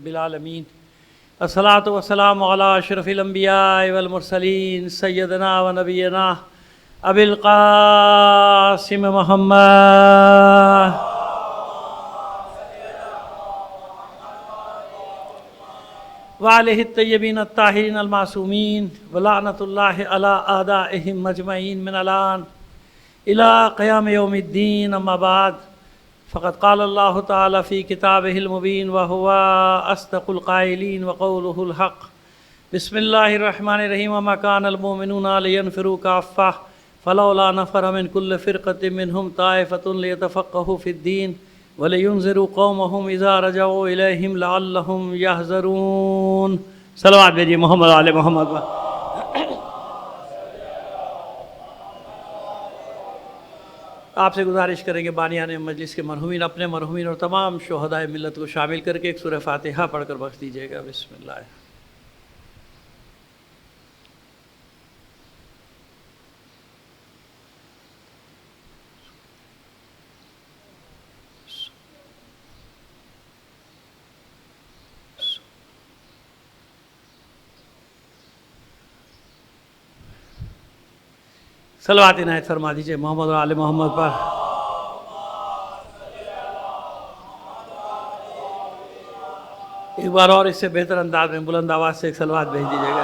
رب العالمین الصلاۃ والسلام علی اشرف الانبیاء والمرسلین سیدنا و نبینا ابی القاسم محمد وآلہ الطیبین الطاہرین المعصومین ولعنۃ اللہ علی اعدائہم اجمعین من الان الی قیام یوم الدین اما بعد فقد قال اللہ تعالی فی کتابہ المبین وہو اصدق القائلین وقولہ الحق بسم اللہ الرحمن الرحیم وما کان المؤمنون لینفروا کافہ فلولا نفر من کل فرقۃ منہم طائفۃ لیتفقہوا فی الدین وَلِيُنذِرُوا قَوْمَهُمْ إِذَا رَجَعُوا إِلَيْهِمْ لَعَلَّهُمْ يَحْذَرُونَ صلوات بھیجیے محمد علی محمد. آپ سے گزارش کریں گے بانیان مجلس کے مرحومین اپنے مرحومین اور تمام شہدائے ملت کو شامل کر کے ایک سورہ فاتحہ پڑھ کر بخش دیجیے گا. بسم اللہ. صلوات عنایت فرما دیجیے محمد اور آل محمد پر. ایک بار اور اس سے بہتر انداز میں بلند آواز سے ایک صلوات بھیج دیجیے گا.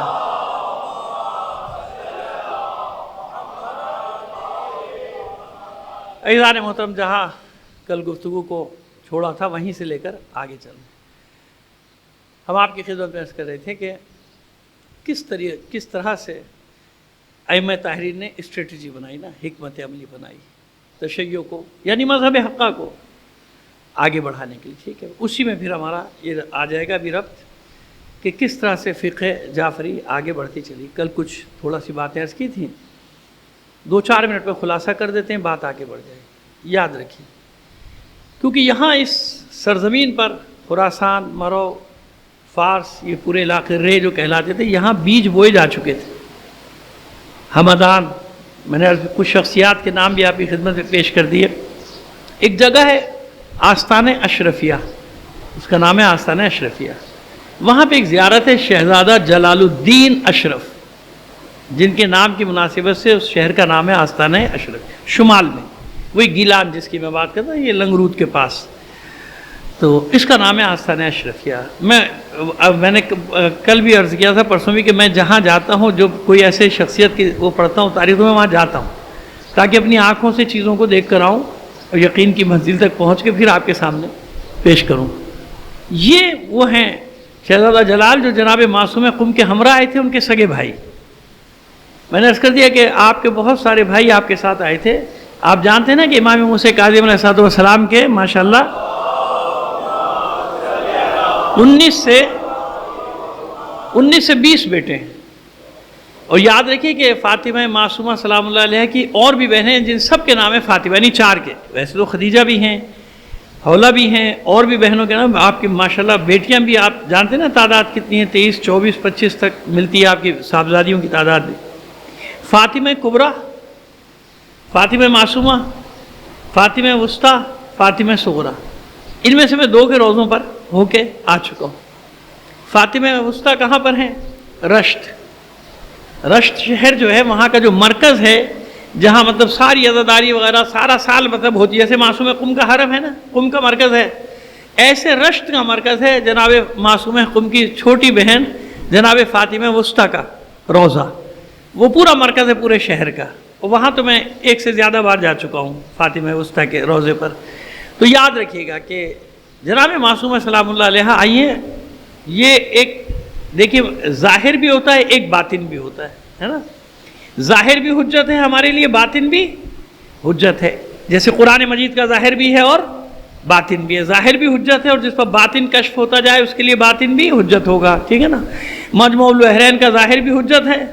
عزیزان محترم، جہاں کل گفتگو کو چھوڑا تھا وہیں سے لے کر آگے چلیں. ہم آپ کی خدمت میں عرض کر رہے تھے کہ کس طرح سے ائمہ طاہرین نے اسٹریٹجی بنائی نا، حکمت عملی بنائی تشیع کو یعنی مذہب حقہ کو آگے بڑھانے کے لیے. ٹھیک ہے، اسی میں پھر ہمارا یہ آ جائے گا بھی ربط کہ کس طرح سے فقہ جعفری آگے بڑھتی چلی. کل کچھ تھوڑا سی باتیں عرض کی تھیں، 2-4 منٹ میں خلاصہ کر دیتے ہیں، بات آگے بڑھ جائے گی. یاد رکھیے کیونکہ یہاں اس سرزمین پر خراسان، مرو، فارس، یہ پورے علاقے رے جو کہلاتے تھے، یہاں بیج بوئے جا چکے تھے. ہمدان، میں نے کچھ شخصیات کے نام بھی آپ کی خدمت میں پیش کر دیے. ایک جگہ ہے آستان اشرفیہ، اس کا نام ہے آستان اشرفیہ. وہاں پہ ایک زیارت ہے شہزادہ جلال الدین اشرف، جن کے نام کی مناسبت سے اس شہر کا نام ہے آستان اشرف. شمال میں وہی گیلان جس کی میں بات کرتا ہوں، یہ لنگرود کے پاس، تو اس کا نام ہے آستان اشرفیہ. میں نے کل بھی عرض کیا تھا، پرسوں بھی، کہ میں جہاں جاتا ہوں جو کوئی ایسے شخصیت کی وہ پڑھتا ہوں تاریخ میں، وہاں جاتا ہوں تاکہ اپنی آنکھوں سے چیزوں کو دیکھ کر آؤں اور یقین کی منزل تک پہنچ کے پھر آپ کے سامنے پیش کروں. یہ وہ ہیں شہزادہ جلال جو جناب معصوم قم کے ہمراہ آئے تھے، ان کے سگے بھائی. میں نے عرض کر دیا کہ آپ کے بہت سارے بھائی آپ کے ساتھ آئے تھے. آپ جانتے ہیں نا کہ امام موسیٰ کاظم علیہ السلام کے ماشاءاللہ 19 سے 20 بیٹے ہیں. اور یاد رکھیے کہ فاطمہ معصومہ سلام اللہ علیہ کی اور بھی بہنیں ہیں جن سب کے نام ہے فاطمہ، یعنی 4 کے. ویسے تو خدیجہ بھی ہیں، حولہ بھی ہیں، اور بھی بہنوں کے نام آپ کی ماشاءاللہ بیٹیاں بھی. آپ جانتے ہیں نا تعداد کتنی ہے، 23، 24، 25 تک ملتی ہے آپ کی صاحبزادیوں کی تعداد بھی. فاطمہ کبریٰ، فاطمہ معصومہ، فاطمہ وسطیٰ، فاطمہ صغریٰ، ان میں سے میں 2 کے روزوں پر ہو کے آ چکا ہوں. فاطمہ وسطیٰ کہاں پر ہیں؟ رشت شہر جو ہے وہاں کا جو مرکز ہے، جہاں مطلب ساری عزاداری وغیرہ سارا سال مطلب ہوتی ہے. جیسے معصوم قم کا حرم ہے نا، قم کا مرکز ہے، ایسے رشت کا مرکز ہے جناب معصوم قم کی چھوٹی بہن جناب فاطمہ وسطیٰ کا روضہ. وہ پورا مرکز ہے پورے شہر کا. اور وہاں تو میں 1 سے زیادہ بار جا چکا ہوں فاطمہ وسطیٰ کے روضے پر. تو یاد رکھیے گا کہ جناب معصومہ سلام اللہ علیہ آئیے. یہ ایک دیکھیے ظاہر بھی ہوتا ہے، ایک باطن بھی ہوتا ہے نا. ظاہر بھی حجت ہے ہمارے لیے، باطن بھی حجت ہے. جیسے قرآن مجید کا ظاہر بھی ہے اور باطن بھی ہے. ظاہر بھی حجت ہے اور جس پر باطن کشف ہوتا جائے اس کے لیے باطن بھی حجت ہوگا. ٹھیک ہے نا. مجموع البحرین کا ظاہر بھی حجت ہے،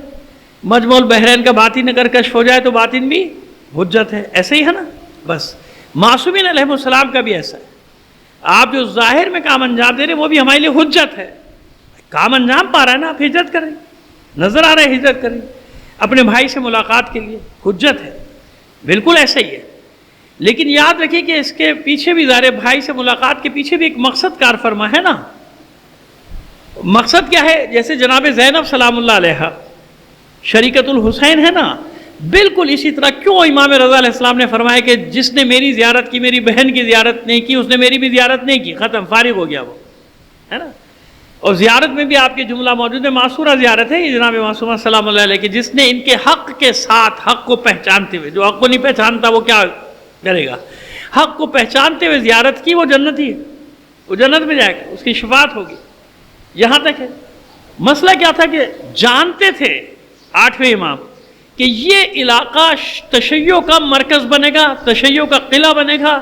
مجموع البحرین کا باطن اگر کشف ہو جائے تو باطن بھی حجت ہے. ایسے ہی ہے نا. بس معصومین علیہ السلام کا بھی ایسا ہے. آپ جو ظاہر میں کام انجام دے رہے ہیں وہ بھی ہمارے لیے حجت ہے. کام انجام پا رہا ہے نا، آپ ہجرت کریں، نظر آ رہا ہے ہجرت کریں، اپنے بھائی سے ملاقات کے لیے حجت ہے. بالکل ایسا ہی ہے. لیکن یاد رکھیے کہ اس کے پیچھے بھی ظاہر بھائی سے ملاقات کے پیچھے بھی ایک مقصد کار فرما ہے نا. مقصد کیا ہے؟ جیسے جناب زینب سلام اللہ علیہ شریکت الحسین ہے نا، بالکل اسی طرح کیوں امام رضا علیہ السلام نے فرمایا کہ جس نے میری زیارت کی، میری بہن کی زیارت نہیں کی، اس نے میری بھی زیارت نہیں کی، ختم، فارغ ہو گیا وہ، ہے نا۔ اور زیارت میں بھی آپ کے جملہ موجود ہے، معصورہ زیارت ہے یہ جناب معصومہ سلام اللہ علیہ کی، جس نے ان کے حق کے ساتھ، حق کو پہچانتے ہوئے، جو حق کو نہیں پہچانتا وہ کیا کرے گا، حق کو پہچانتے ہوئے زیارت کی، وہ جنتی ہے، وہ جنت میں جائے گا، اس کی شفاعت ہوگی۔ یہاں تک ہے۔ مسئلہ کیا تھا کہ جانتے تھے آٹھویں امام کہ یہ علاقہ تشیع کا مرکز بنے گا، تشیع کا قلعہ بنے گا،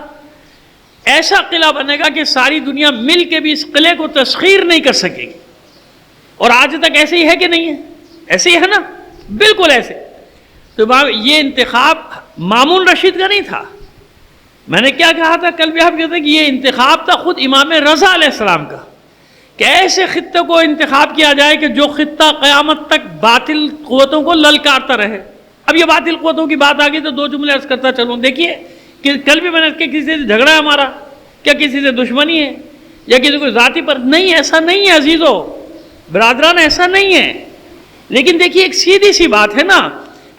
ایسا قلعہ بنے گا کہ ساری دنیا مل کے بھی اس قلعے کو تسخیر نہیں کر سکے گی۔ اور آج تک ایسے ہی ہے کہ نہیں ہے؟ ایسے ہی ہے نا، بالکل ایسے۔ تو یہ انتخاب مامون رشید کا نہیں تھا۔ میں نے کیا کہا تھا کل بھی آپ کہتے ہیں کہ یہ انتخاب تھا خود امام رضا علیہ السلام کا، کہ ایسے خطے کو انتخاب کیا جائے کہ جو خطہ قیامت تک باطل قوتوں کو للکارتا رہے۔ اب یہ باطل قوتوں کی بات آ گئی تو دو جملے عرض کرتا چلوں۔ دیکھیے کہ کل بھی میں نے کہ کسی سے جھگڑا ہے ہمارا، کیا کسی سے دشمنی ہے یا کسی کو ذاتی پر، نہیں، ایسا نہیں ہے عزیزو برادران، ایسا نہیں ہے۔ لیکن دیکھیے ایک سیدھی سی بات ہے نا،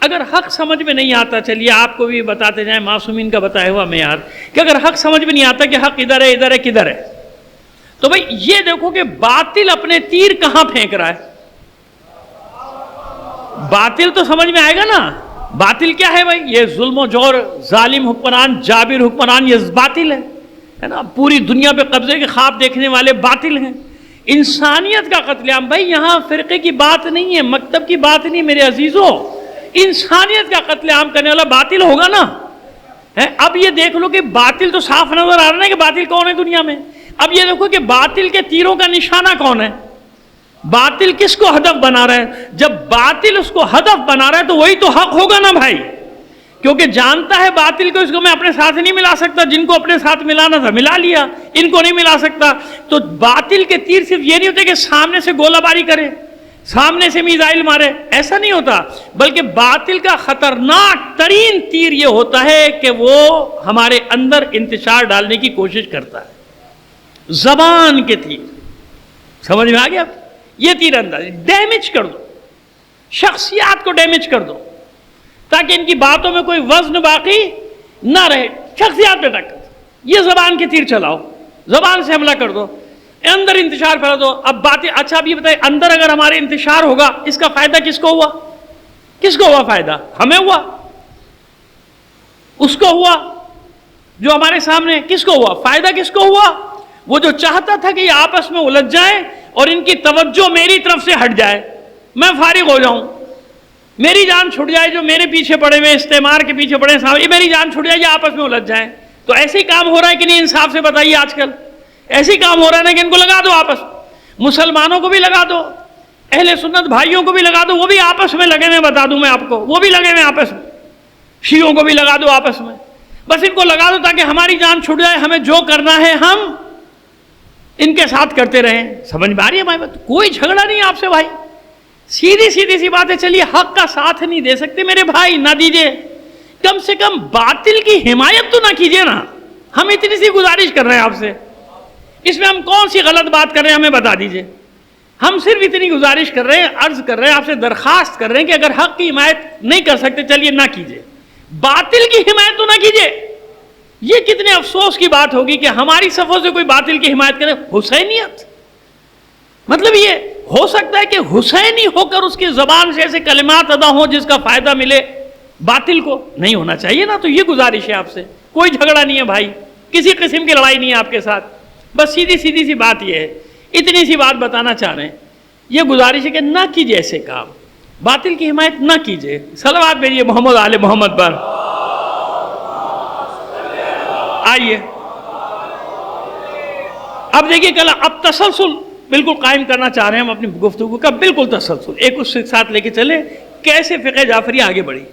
اگر حق سمجھ میں نہیں آتا، چلیے آپ کو بھی بتاتے جائیں معصومین کا بتایا ہوا معیار، کہ اگر حق سمجھ میں نہیں آتا کہ حق ادھر ہے، ادھر ہے، کدھر ہے، تو بھئی یہ دیکھو کہ باطل اپنے تیر کہاں پھینک رہا ہے۔ باطل تو سمجھ میں آئے گا نا، باطل کیا ہے بھائی؟ یہ ظلم و جور، ظالم حکمران، جابر حکمران، یہ باطل ہے نا، پوری دنیا پہ قبضے کے خواب دیکھنے والے باطل ہیں، انسانیت کا قتل عام۔ بھائی یہاں فرقے کی بات نہیں ہے، مکتب کی بات نہیں میرے عزیزوں، انسانیت کا قتل عام کرنے والا باطل ہوگا نا۔ اب یہ دیکھ لو کہ باطل تو صاف نظر آ رہا ہے کہ باطل کون ہے دنیا میں۔ اب یہ دیکھو کہ باطل کے تیروں کا نشانہ کون ہے، باطل کس کو ہدف بنا رہا ہے۔ جب باطل اس کو ہدف بنا رہا ہے تو وہی تو حق ہوگا نا بھائی، کیونکہ جانتا ہے باطل کو، اس کو میں اپنے ساتھ نہیں ملا سکتا، جن کو اپنے ساتھ ملانا تھا ملا لیا، ان کو نہیں ملا سکتا۔ تو باطل کے تیر صرف یہ نہیں ہوتے کہ سامنے سے گولہ باری کرے، سامنے سے میزائل مارے، ایسا نہیں ہوتا، بلکہ باطل کا خطرناک ترین تیر یہ ہوتا ہے کہ وہ ہمارے اندر انتشار ڈالنے کی کوشش کرتا ہے۔ زبان کے تیر، سمجھ میں آ گیا؟ یہ تیر انداز ڈیمیج کر دو، شخصیات کو ڈیمیج کر دو تاکہ ان کی باتوں میں کوئی وزن باقی نہ رہے، شخصیات پہ ٹکر، یہ زبان کے تیر چلاؤ، زبان سے حملہ کر دو، اندر انتشار پھیلا دو۔ اب باتیں، اچھا اب یہ بتائیں اندر اگر ہمارے انتشار ہوگا، اس کا فائدہ کس کو ہوا؟ کس کو ہوا فائدہ؟ ہمیں ہوا، اس کو ہوا جو ہمارے سامنے، کس کو ہوا فائدہ؟ کس کو ہوا؟ وہ جو چاہتا تھا کہ یہ آپس میں الجھ جائیں اور ان کی توجہ میری طرف سے ہٹ جائے، میں فارغ ہو جاؤں، میری جان چھٹ جائے، جو میرے پیچھے پڑے ہوئے استعمار کے پیچھے پڑے ہیں، یہ میری جان چھٹ جائے، یہ آپس میں الجھ جائیں۔ تو ایسے ہی کام ہو رہا ہے کہ نہیں؟ انصاف سے بتائیے آج کل ایسے ہی کام ہو رہا ہے نا کہ ان کو لگا دو آپس، مسلمانوں کو بھی لگا دو، اہل سنت بھائیوں کو بھی لگا دو، وہ بھی آپس میں لگے ہوئے، بتا دوں میں آپ کو، وہ بھی لگے ہوئے آپس میں، شیعوں کو بھی لگا دو آپس میں، بس ان کو لگا دو تاکہ ہماری جان چھٹ جائے، ہمیں جو کرنا ہے ہم ان کے ساتھ کرتے رہیں۔ سمجھ میں آ رہی ہے ہماری بات؟ کوئی جھگڑا نہیں آپ سے بھائی، سیدھی سیدھی سی بات ہے۔ چلیے حق کا ساتھ نہیں دے سکتے میرے بھائی، نہ دیجئے، کم سے کم باطل کی حمایت تو نہ کیجئے نا۔ ہم اتنی سی گزارش کر رہے ہیں آپ سے، اس میں ہم کون سی غلط بات کر رہے ہیں ہمیں بتا دیجئے۔ ہم صرف اتنی گزارش کر رہے ہیں، عرض کر رہے ہیں آپ سے، درخواست کر رہے ہیں کہ اگر حق کی حمایت نہیں کر سکتے چلیے نہ کیجئے، باطل کی حمایت تو نہ کیجئے۔ یہ کتنے افسوس کی بات ہوگی کہ ہماری صفوں سے کوئی باطل کی حمایت کرے۔ حسینیت مطلب یہ ہو سکتا ہے کہ حسینی ہو کر اس کی زبان سے ایسے کلمات ادا ہوں جس کا فائدہ ملے باطل کو، نہیں ہونا چاہیے نا۔ تو یہ گزارش ہے آپ سے، کوئی جھگڑا نہیں ہے بھائی، کسی قسم کی لڑائی نہیں ہے آپ کے ساتھ، بس سیدھی سیدھی سی بات یہ ہے، اتنی سی بات بتانا چاہ رہے ہیں۔ یہ گزارش ہے کہ نہ کیجئے ایسے کام، باطل کی حمایت نہ کیجئے۔ صلوات بھیجیے محمد آل محمد پر۔ آئیے اب دیکھیے کل، اب تسلسل بالکل قائم کرنا چاہ رہے ہیں ہم اپنی گفتگو کا، بالکل تسلسل ایک اس کے ساتھ لے کے چلے کیسے فقہ جعفری آگے بڑھی۔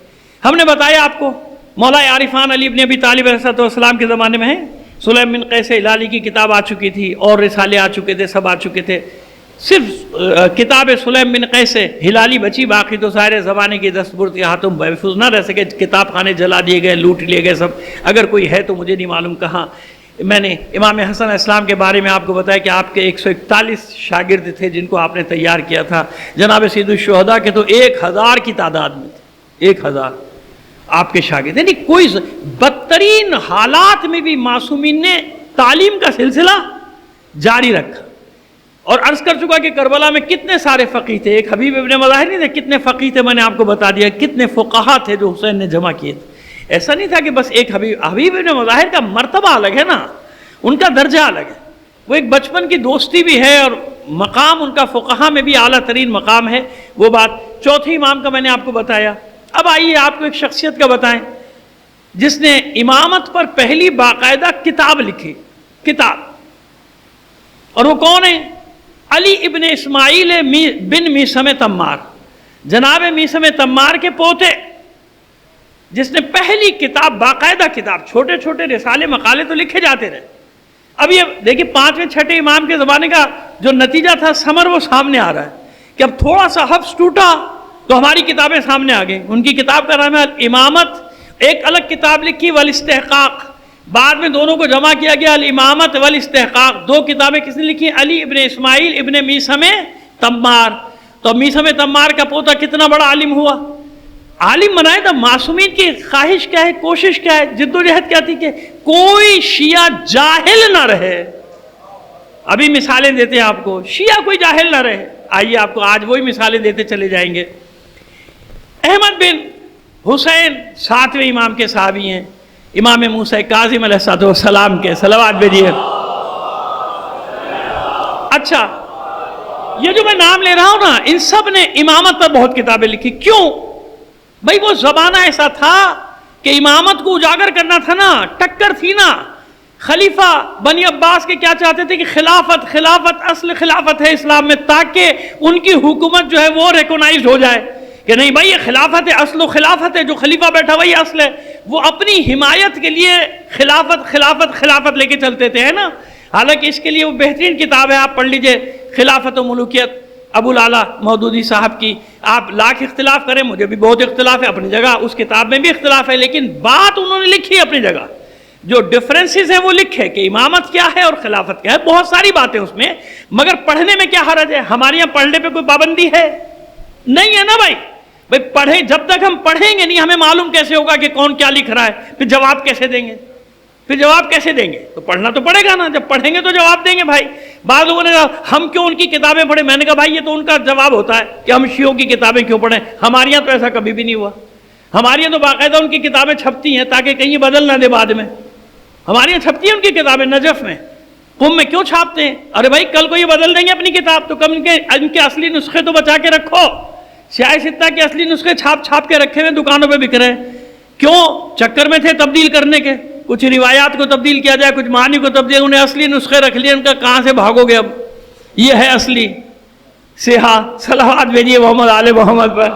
ہم نے بتایا آپ کو مولا عارفان علی ابن ابی طالب علیہ السلام کے زمانے میں ہے، سلیم بن قیس ہلالی کی کتاب آ چکی تھی اور رسالے آ چکے تھے، سب آ چکے تھے، صرف کتاب سلیم بن قیس ہلالی بچی، باقی تو سارے زمانے کی دستبرد کے ہاتھوں محفوظ نہ رہ سکے، کتاب خانے جلا دیے گئے، لوٹ لیے گئے سب، اگر کوئی ہے تو مجھے نہیں معلوم کہاں۔ میں نے امام حسن علیہ السلام کے بارے میں آپ کو بتایا کہ آپ کے 141 شاگرد تھے جن کو آپ نے تیار کیا تھا. جناب سید الشہداء کے تو 1000 کی تعداد میں تھے. 1000 آپ کے شاگرد. یعنی کوئی بدترین حالات میں بھی معصومین نے تعلیم کا سلسلہ جاری رکھا. اور عرض کر چکا کہ کربلا میں کتنے سارے فقیہ تھے. ایک حبیب ابن مظاہر نہیں تھے, کتنے فقیہ تھے میں نے آپ کو بتا دیا. کتنے فقہا تھے جو حسین نے جمع کیے تھے. ایسا نہیں تھا کہ بس ایک حبیب ابن مظاہر کا مرتبہ الگ ہے نا, ان کا درجہ الگ ہے. وہ ایک بچپن کی دوستی بھی ہے اور مقام ان کا فقہا میں بھی اعلیٰ ترین مقام ہے. وہ بات چوتھے امام کا میں نے آپ کو بتایا. اب آئیے آپ کو ایک شخصیت کا بتائیں جس نے امامت پر پہلی باقاعدہ کتاب لکھی. کتاب, اور وہ کون ہے؟ علی ابن اسماعیل بن میثم تمار, جناب میثم تمار کے پوتے, جس نے پہلی کتاب, باقاعدہ کتاب, چھوٹے چھوٹے رسالے مقالے تو لکھے جاتے رہے. اب یہ دیکھیے 5ویں 6ٹھے امام کے زمانے کا جو نتیجہ تھا ثمر وہ سامنے آ رہا ہے کہ اب تھوڑا سا حفظ ٹوٹا تو ہماری کتابیں سامنے آ گئیں. ان کی کتاب کا نام ہے الامامت. ایک الگ کتاب لکھی والاستحقاق, بعد میں دونوں کو جمع کیا گیا الامامت والاستحقاق. 2 کتابیں کس نے لکھی؟ علی ابن اسماعیل ابن میثم تمار. تو میثم تمار کا پوتا کتنا بڑا عالم ہوا, عالم بنائے. تھا معصومین کی خواہش کیا ہے, کوشش کیا ہے, جد و جہد کیا تھی کہ کوئی شیعہ جاہل نہ رہے. ابھی مثالیں دیتے ہیں آپ کو, شیعہ کوئی جاہل نہ رہے. آئیے آپ کو آج وہی مثالیں دیتے چلے جائیں گے. احمد بن حسین 7ویں امام کے صحابی ہیں, امام موسیٰ کاظم علیہ السلام کے. صلوات بھیجیے. اچھا, یہ جو میں نام لے رہا ہوں نا, ان سب نے امامت پر بہت کتابیں لکھی. کیوں بھائی؟ وہ زمانہ ایسا تھا کہ امامت کو اجاگر کرنا تھا نا, ٹکر تھی نا. خلیفہ بنی عباس کے کیا چاہتے تھے کہ خلافت اصل خلافت ہے اسلام میں, تاکہ ان کی حکومت جو ہے وہ ریکونائزڈ ہو جائے کہ نہیں بھائی یہ خلافت ہے, اصل و خلافت ہے, جو خلیفہ بیٹھا وہی اصل ہے. وہ اپنی حمایت کے لیے خلافت لے کے چلتے تھے, ہے نا. حالانکہ اس کے لیے وہ بہترین کتاب ہے, آپ پڑھ لیجئے, خلافت و ملوکیت, ابو العلا مودودی صاحب کی. آپ لاکھ اختلاف کریں, مجھے بھی بہت اختلاف ہے اپنی جگہ, اس کتاب میں بھی اختلاف ہے, لیکن بات انہوں نے لکھی اپنی جگہ. جو ڈفرینسز ہیں وہ لکھے کہ امامت کیا ہے اور خلافت کیا ہے. بہت ساری باتیں اس میں, مگر پڑھنے میں کیا حرج ہے؟ ہمارے یہاں پڑھنے پہ کوئی پابندی ہے نہیں ہے نا بھائی. پڑھیں, جب تک ہم پڑھیں گے نہیں ہمیں معلوم کیسے ہوگا کہ کون کیا لکھ رہا ہے؟ پھر جواب کیسے دیں گے؟ تو پڑھنا تو پڑے گا نا. جب پڑھیں گے تو جواب دیں گے بھائی. بعض لوگوں نے کہا ہم کیوں ان کی کتابیں پڑھیں؟ میں نے کہا بھائی یہ تو ان کا جواب ہوتا ہے کہ ہم شیعوں کی کتابیں کیوں پڑھیں. ہمارے یہاں تو ایسا کبھی بھی نہیں ہوا. ہمارے یہاں تو باقاعدہ ان کی کتابیں چھپتی ہیں تاکہ کہیں بدل نہ دے بعد میں. ہمارے یہاں چھپتی ہیں ان کی کتابیں, نجف میں, قم میں. کیوں چھاپتے ہیں؟ ارے بھائی کل کو یہ بدل دیں گے اپنی کتاب, تو کم ان کے اصلی نسخے تو بچا کے رکھو. سیاہ ستہ کے اصلی نسخے چھاپ کے رکھے ہوئے دکانوں پہ بک رہے ہیں. کیوں؟ چکر میں تھے تبدیل کرنے کے, کچھ روایات کو تبدیل کیا جائے, کچھ معنی کو تبدیل. انہیں اصلی نسخے رکھ لیے, ان کا کہاں سے بھاگو گے؟ اب یہ ہے اصلی سیاہ. صلوات بھیجیے محمد آل محمد پر.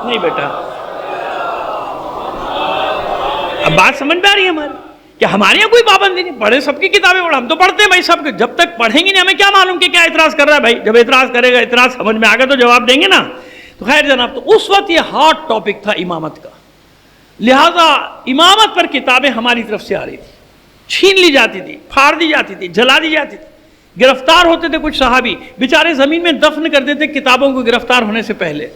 نہیں بیٹا, اب بات سمجھ میں آ رہی ہے ہماری کہ ہمارے یہاں کوئی پابندی نہیں, پڑھے سب کی کتابیں پڑھو. ہم تو پڑھتے ہیں بھائی سب کے, جب تک پڑھیں گے نہیں ہمیں کیا معلوم کہ کیا اعتراض کر رہا ہے بھائی. جب اعتراض کرے گا, اعتراض سمجھ میں آ گیا تو جواب دیں گے نا. تو خیر جناب, تو اس وقت یہ ہاٹ ٹاپک تھا امامت کا, لہذا امامت پر کتابیں ہماری طرف سے آ رہی تھی, چھین لی جاتی تھی, پھاڑ دی جاتی تھی, جلا دی جاتی تھی. گرفتار ہوتے تھے کچھ صحابی, بیچارے زمین میں دفن کر دیتے کتابوں کو گرفتار ہونے سے پہلے.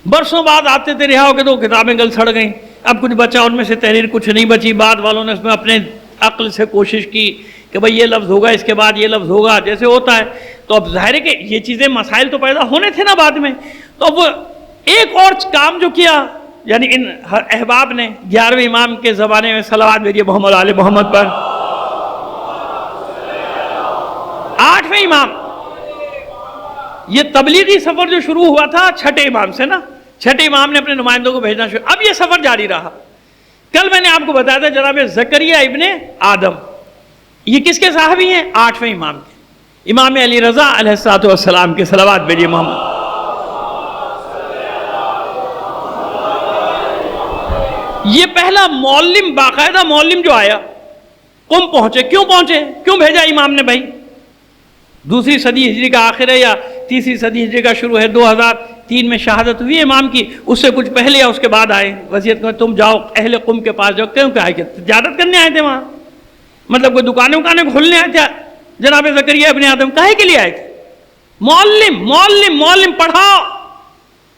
برسوں بعد آتے تھے رہا ہو کے, تو کتابیں گل سڑ گئیں. اب کچھ بچا ان میں سے تحریر, کچھ نہیں بچی. بعد والوں نے اس میں اپنے عقل سے کوشش کی کہ بھئی یہ لفظ ہوگا, اس کے بعد یہ لفظ ہوگا, جیسے ہوتا ہے. تو اب ظاہر ہے کہ یہ چیزیں, مسائل تو پیدا ہونے تھے نا بعد میں. تو اب وہ ایک اور کام جو کیا, یعنی ان احباب نے 11ویں امام کے زمانے میں, صلوات بھیجیے محمد آل محمد پر. 8ویں امام, یہ تبلیغی سفر جو شروع ہوا تھا 6ٹھے امام سے نا, 6ٹھے امام نے اپنے نمائندوں کو بھیجنا شروع. اب یہ سفر جاری رہا. کل میں نے آپ کو بتایا تھا جناب زکریا ابن آدم, یہ کس کے صحابی ہیں؟ 8ویں امام کے, امام علی رضا علیہ السلام کے. صلوات بھیجیے محمد. یہ پہلا معلم, باقاعدہ معلم جو آیا, قم پہنچے. کیوں پہنچے, کیوں بھیجا امام نے بھائی؟ 2ری صدی ہجری کا آخر ہے یا 3ری صدی ہجری کا شروع ہے. 2003 میں شہادت ہوئی امام کی, اس سے کچھ پہلے یا اس کے بعد آئے وصیت میں, تم جاؤ اہل قم کے پاس جاؤ. کیوں کہ آئے, تجارت کرنے آئے تھے وہاں, مطلب کوئی دکانیں وکانیں کھولنے آئے تھے جناب زکریا ابن آدم؟ کاہے کے لیے آئے تھے؟ معلم معلم معلم، پڑھاؤ،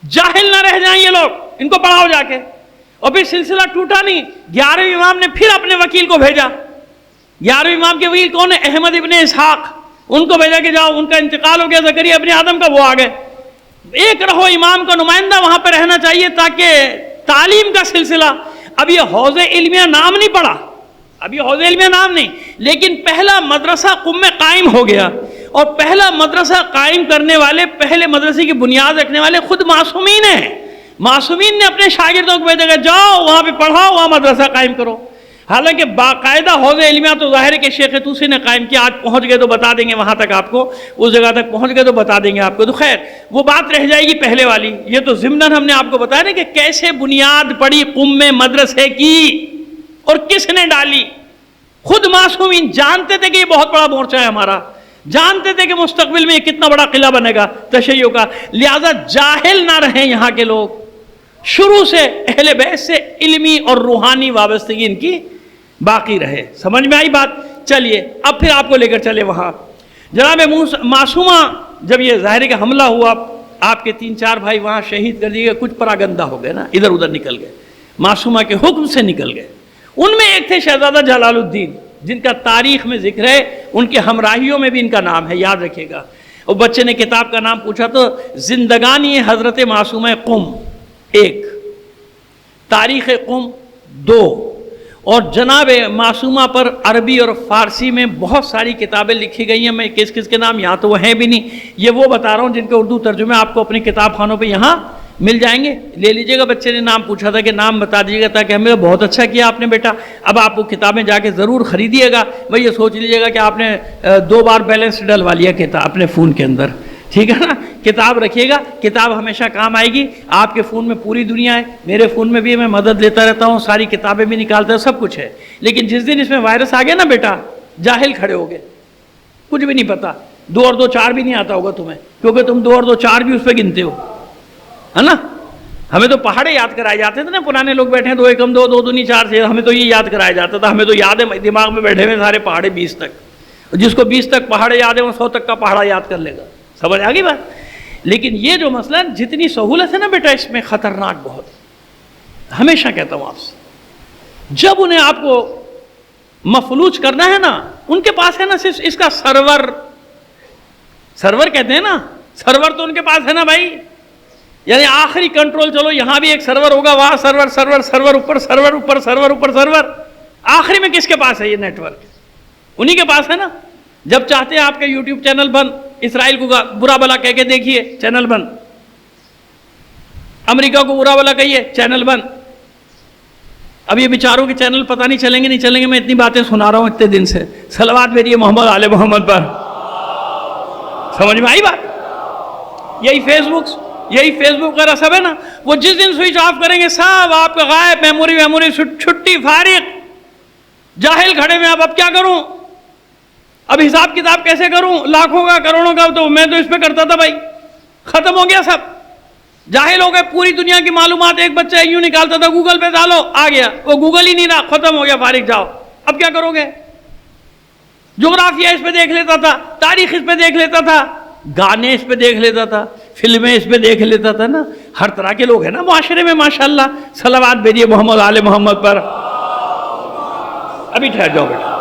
جاہل نہ رہ جائیں یہ لوگ، ان کو پڑھاؤ جا کے۔ اور پھر سلسلہ ٹوٹا نہیں، 11ویں امام نے پھر اپنے وکیل کو بھیجا۔ 11ویں امام کے وکیل کون ہے؟ احمد ابن اسحاق۔ ان کو بھیجا کہ جاؤ، ان کا انتقال ہو گیا زکریا ابن آدم کا، وہ آ گئے۔ ایک رہو امام کا نمائندہ وہاں پہ رہنا چاہیے تاکہ تعلیم کا سلسلہ۔ اب یہ حوض علمیہ نام نہیں پڑا، اب یہ حوض علمیہ نام نہیں، لیکن پہلا مدرسہ قم میں قائم ہو گیا، اور پہلا مدرسہ قائم کرنے والے، پہلے مدرسے کی بنیاد رکھنے والے خود معصومین ہیں۔ معصومین نے اپنے شاگردوں کو بھیجا کہ جاؤ وہاں پہ پڑھاؤ، وہاں مدرسہ قائم کرو۔ حالانکہ باقاعدہ حوض علمیہ تو ظاہر ہے کہ شیخ توسی نے قائم کیا، آج پہنچ گئے تو بتا دیں گے وہاں تک آپ کو، اس جگہ تک پہنچ گئے تو بتا دیں گے آپ کو۔ تو خیر وہ بات رہ جائے گی پہلے والی، یہ تو ضمناً ہم نے آپ کو بتایا نا کہ کیسے بنیاد پڑی قم میں مدرسے کی اور کس نے ڈالی۔ خود معصومین جانتے تھے کہ یہ بہت بڑا مورچہ ہے ہمارا، جانتے تھے کہ مستقبل میں یہ کتنا بڑا قلعہ بنے گا تشیع کا، لہذا جاہل نہ رہیں یہاں کے لوگ۔ شروع سے اہل بیت سے علمی اور روحانی وابستگی ان کی باقی رہے۔ سمجھ میں آئی بات؟ چلیے اب پھر آپ کو لے کر چلے وہاں۔ جناب معصومہ جب یہ ظاہر کا حملہ ہوا، آپ کے 3-4 بھائی وہاں شہید کر دیے گئے، کچھ پراگندہ ہو گئے نا، ادھر ادھر نکل گئے، معصومہ کے حکم سے نکل گئے۔ ان میں ایک تھے شہزادہ جلال الدین، جن کا تاریخ میں ذکر ہے، ان کے ہمراہیوں میں بھی ان کا نام ہے، یاد رکھیے گا۔ اور بچے نے کتاب کا نام پوچھا تو زندگانی حضرت معصومہ قم 1، تاریخ قم 2، اور جناب معصومہ پر عربی اور فارسی میں بہت ساری کتابیں لکھی گئی ہیں۔ میں کس کس کے نام یہاں تو وہ ہیں بھی نہیں، یہ وہ بتا رہا ہوں جن کے اردو ترجمے آپ کو اپنی کتاب خانوں پہ یہاں مل جائیں گے، لے لیجئے گا۔ بچے نے نام پوچھا تھا کہ نام بتا دیجیے گا، تاکہ ہمیں بہت اچھا کیا آپ نے بیٹا، اب آپ وہ کتابیں جا کے ضرور خریدیے گا۔ بھئی یہ سوچ لیجیے گا کہ آپ نے 2 بار بیلنس ڈلوا لیا کتاب اپنے فون کے اندر، ٹھیک ہے نا؟ کتاب رکھیے گا، کتاب ہمیشہ کام آئے گی۔ آپ کے فون میں پوری دنیا ہے، میرے فون میں بھی میں مدد لیتا رہتا ہوں، ساری کتابیں بھی نکالتا ہوں، سب کچھ ہے۔ لیکن جس دن اس میں وائرس آ گیا نا بیٹا، جاہل کھڑے ہو گئے، کچھ بھی نہیں پتا، 2 اور 2 4 بھی نہیں آتا ہوگا تمہیں، کیونکہ تم 2 اور 2 4 بھی اس پہ گنتے ہو، ہے نا؟ ہمیں تو پہاڑے یاد کرائے جاتے تھے نا، پرانے لوگ بیٹھے ہیں 2 1 2 2 2 4 سے، ہمیں تو یہ یاد کرایا جاتا تھا، ہمیں تو یاد ہے، دماغ میں بیٹھے ہوئے سارے پہاڑے 20 تک، جس کو 20 تک پہاڑے یاد ہے وہ 100 تک کا پہاڑا یاد کر لے گا۔ سمجھ آ گئی بات؟ لیکن یہ جو مسئلہ جتنی سہولت ہے نا بیٹا، اس میں خطرناک بہت ہے۔ ہمیشہ کہتا ہوں آپ سے، جب انہیں آپ کو مفلوج کرنا ہے نا، ان کے پاس ہے نا صرف اس کا سرور کہتے ہیں نا، سرور تو ان کے پاس ہے نا بھائی، یعنی آخری کنٹرول، چلو یہاں بھی ایک سرور ہوگا، وہاں سرور سرور سرور اوپر سرور اوپر سرور اوپر سرور، آخری میں کس کے پاس ہے یہ نیٹ ورک؟ انہی کے پاس ہے نا۔ جب چاہتے ہیں آپ کا یوٹیوب چینل بند، اسرائیل کو برا بلا کہہ کے دیکھیے، چینل بند، امریکہ کو برا بلا کہیے، چینل بند۔ اب یہ بیچاروں کے چینل پتہ نہیں چلیں گے نہیں چلیں گے، میں اتنی باتیں سنا رہا ہوں اتنے دن سے، صلوات بھیجیے محمد آل محمد پر۔ سمجھ میں آئی بات؟ یہی فیس بک وغیرہ سب ہے نا، وہ جس دن سوئچ آف کریں گے سب آپ کا غائب، میموری چھٹی، فارغ، جاہل کھڑے میں، اب کیا کروں، اب حساب کتاب کیسے کروں، لاکھوں کا کروڑوں کا، تو میں تو اس پہ کرتا تھا بھائی، ختم ہو گیا سب، جاہل ہو گئے، پوری دنیا کی معلومات ایک بچہ یوں نکالتا تھا، گوگل پہ ڈالو آ گیا، وہ گوگل ہی نہیں رہا، ختم ہو گیا، فارغ، جاؤ اب کیا کرو گے؟ جغرافیہ اس پہ دیکھ لیتا تھا، تاریخ اس پہ دیکھ لیتا تھا، گانے اس پہ دیکھ لیتا تھا، فلمیں اس پہ دیکھ لیتا تھا نا، ہر طرح کے لوگ ہیں نا معاشرے میں ماشاءاللہ، صلوات بھیجیے محمد آل محمد پر۔ ابھی ٹھہر جاؤ بیٹا،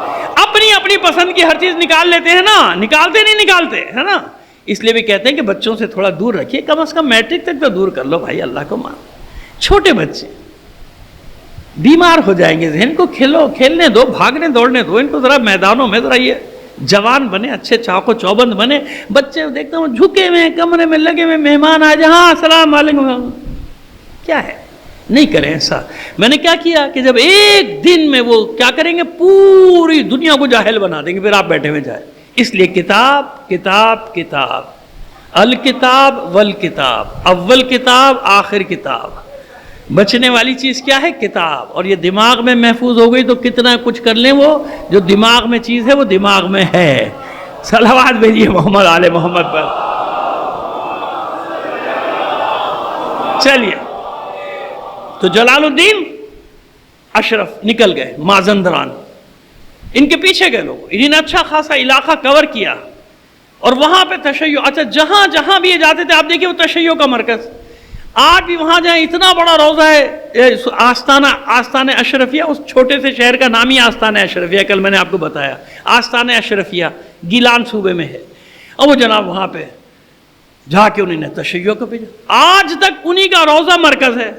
اپنی پسند کی ہر چیز نکال لیتے ہیں نا، نکالتے ہے نا، اس لیے بھی کہتے ہیں کہ بچوں سے تھوڑا دور رکھیے، کم از کم میٹرک تک تو دور کر لو بھائی، اللہ کو مان، چھوٹے بچے بیمار ہو جائیں گے، ان کو کھیلنے دو، بھاگنے دوڑنے دو، ان کو ذرا میدانوں میں ذرا یہ جوان بنے، اچھے چاق و چوبند بنے۔ بچے دیکھتا ہوں جھکے ہوئے کمرے میں لگے ہوئے، مہمان آ جائیں، ہاں السلام علیکم، کیا ہے؟ نہیں کریں ایسا۔ میں نے کیا کیا کہ جب ایک دن میں وہ کیا کریں گے، پوری دنیا کو جاہل بنا دیں گے، پھر آپ بیٹھے ہوئے جائیں۔ اس لیے کتاب کتاب کتاب، الکتاب والکتاب، اول کتاب آخر کتاب، بچنے والی چیز کیا ہے؟ کتاب۔ اور یہ دماغ میں محفوظ ہو گئی تو کتنا کچھ کر لیں، وہ جو دماغ میں چیز ہے وہ دماغ میں ہے۔ صلوات بھیجیے محمد آل محمد پر۔ چلیے، تو جلال الدین اشرف نکل گئے، مازندران ان کے پیچھے گئے لوگ، انہوں نے اچھا خاصا علاقہ کور کیا اور وہاں پہ تشیع، اچھا جہاں جہاں بھی یہ جاتے تھے آپ دیکھیے وہ تشیع کا مرکز، آج بھی وہاں جائیں اتنا بڑا روضہ ہے، آستانہ اشرفیہ، اس چھوٹے سے شہر کا نام ہی آستانہ اشرفیہ، کل میں نے آپ کو بتایا آستانہ اشرفیہ گیلان صوبے میں ہے، اور وہ جناب وہاں پہ جا کے انہوں نے تشیع کو بھیجا، آج تک انہی کا روضہ مرکز ہے،